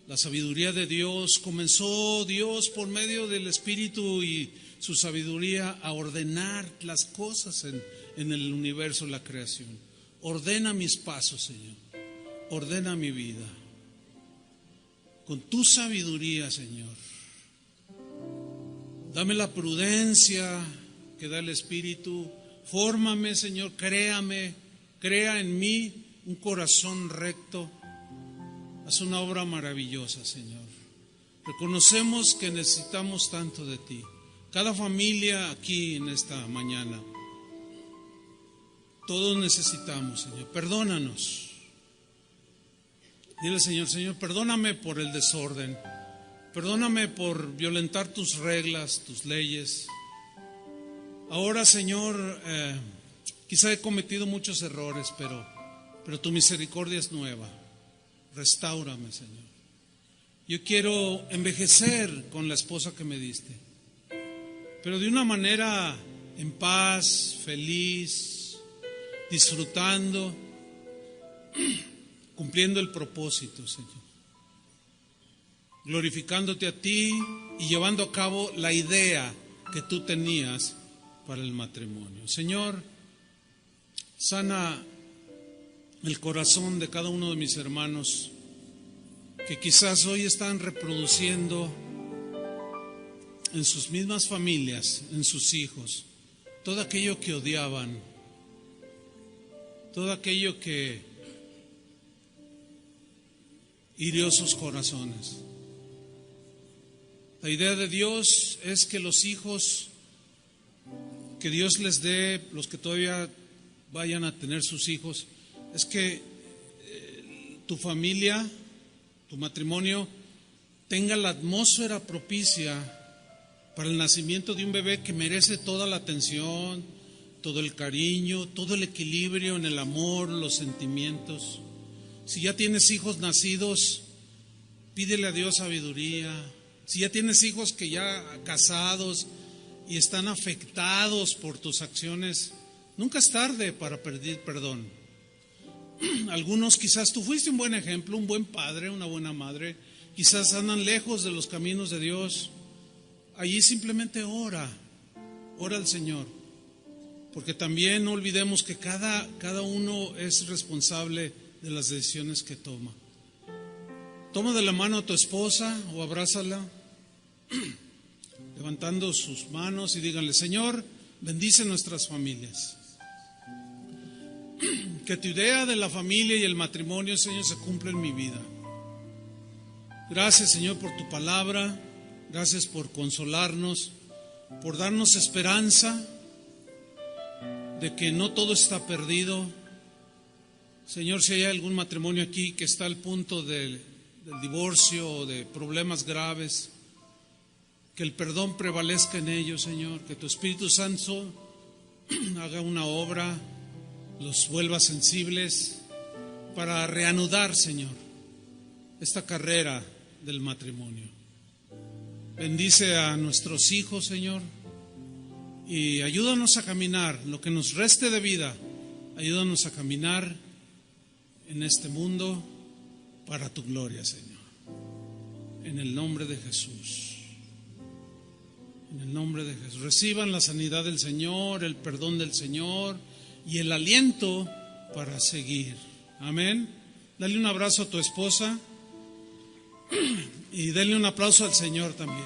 la sabiduría de Dios, comenzó Dios por medio del Espíritu y su sabiduría a ordenar las cosas en el universo, la creación. Ordena mis pasos, Señor. Ordena mi vida. Con tu sabiduría, Señor. Dame la prudencia que da el Espíritu. Fórmame, Señor, crea en mí un corazón recto. Haz una obra maravillosa, Señor. Reconocemos que necesitamos tanto de ti. Cada familia aquí en esta mañana, todos necesitamos, Señor. Perdónanos. Dile, Señor, perdóname por el desorden. Perdóname por violentar tus reglas, tus leyes. Ahora, Señor, quizá he cometido muchos errores, pero tu misericordia es nueva. Restáurame, Señor. Yo quiero envejecer con la esposa que me diste, pero de una manera en paz, feliz, disfrutando, cumpliendo el propósito, Señor. Glorificándote a ti y llevando a cabo la idea que tú tenías para el matrimonio. Señor, sana el corazón de cada uno de mis hermanos que quizás hoy están reproduciendo en sus mismas familias, en sus hijos, todo aquello que odiaban, todo aquello que hirió sus corazones. La idea de Dios es que los hijos que Dios les dé, los que todavía vayan a tener sus hijos, es que tu familia, tu matrimonio, tenga la atmósfera propicia para el nacimiento de un bebé que merece toda la atención, todo el cariño, todo el equilibrio en el amor, los sentimientos. Si ya tienes hijos nacidos, pídele a Dios sabiduría. Si ya tienes hijos que ya casados y están afectados por tus acciones, nunca es tarde para pedir perdón. Algunos quizás tú fuiste un buen ejemplo, un buen padre, una buena madre, quizás andan lejos de los caminos de Dios. Allí simplemente ora al Señor, porque también no olvidemos que cada uno es responsable de las decisiones que toma. Toma de la mano a tu esposa o abrázala, levantando sus manos y díganle: Señor, bendice nuestras familias. Que tu idea de la familia y el matrimonio, Señor, se cumpla en mi vida. Gracias, Señor, por tu palabra. Gracias por consolarnos, por darnos esperanza de que no todo está perdido. Señor, si hay algún matrimonio aquí que está al punto del divorcio o de problemas graves, que el perdón prevalezca en ellos, Señor, que tu Espíritu Santo haga una obra, los vuelva sensibles para reanudar, Señor, esta carrera del matrimonio. Bendice a nuestros hijos, Señor, y ayúdanos a caminar lo que nos reste de vida. Ayúdanos a caminar en este mundo para tu gloria, Señor. En el nombre de Jesús. En el nombre de Jesús. Reciban la sanidad del Señor, el perdón del Señor y el aliento para seguir. Amén. Dale un abrazo a tu esposa y denle un aplauso al Señor también.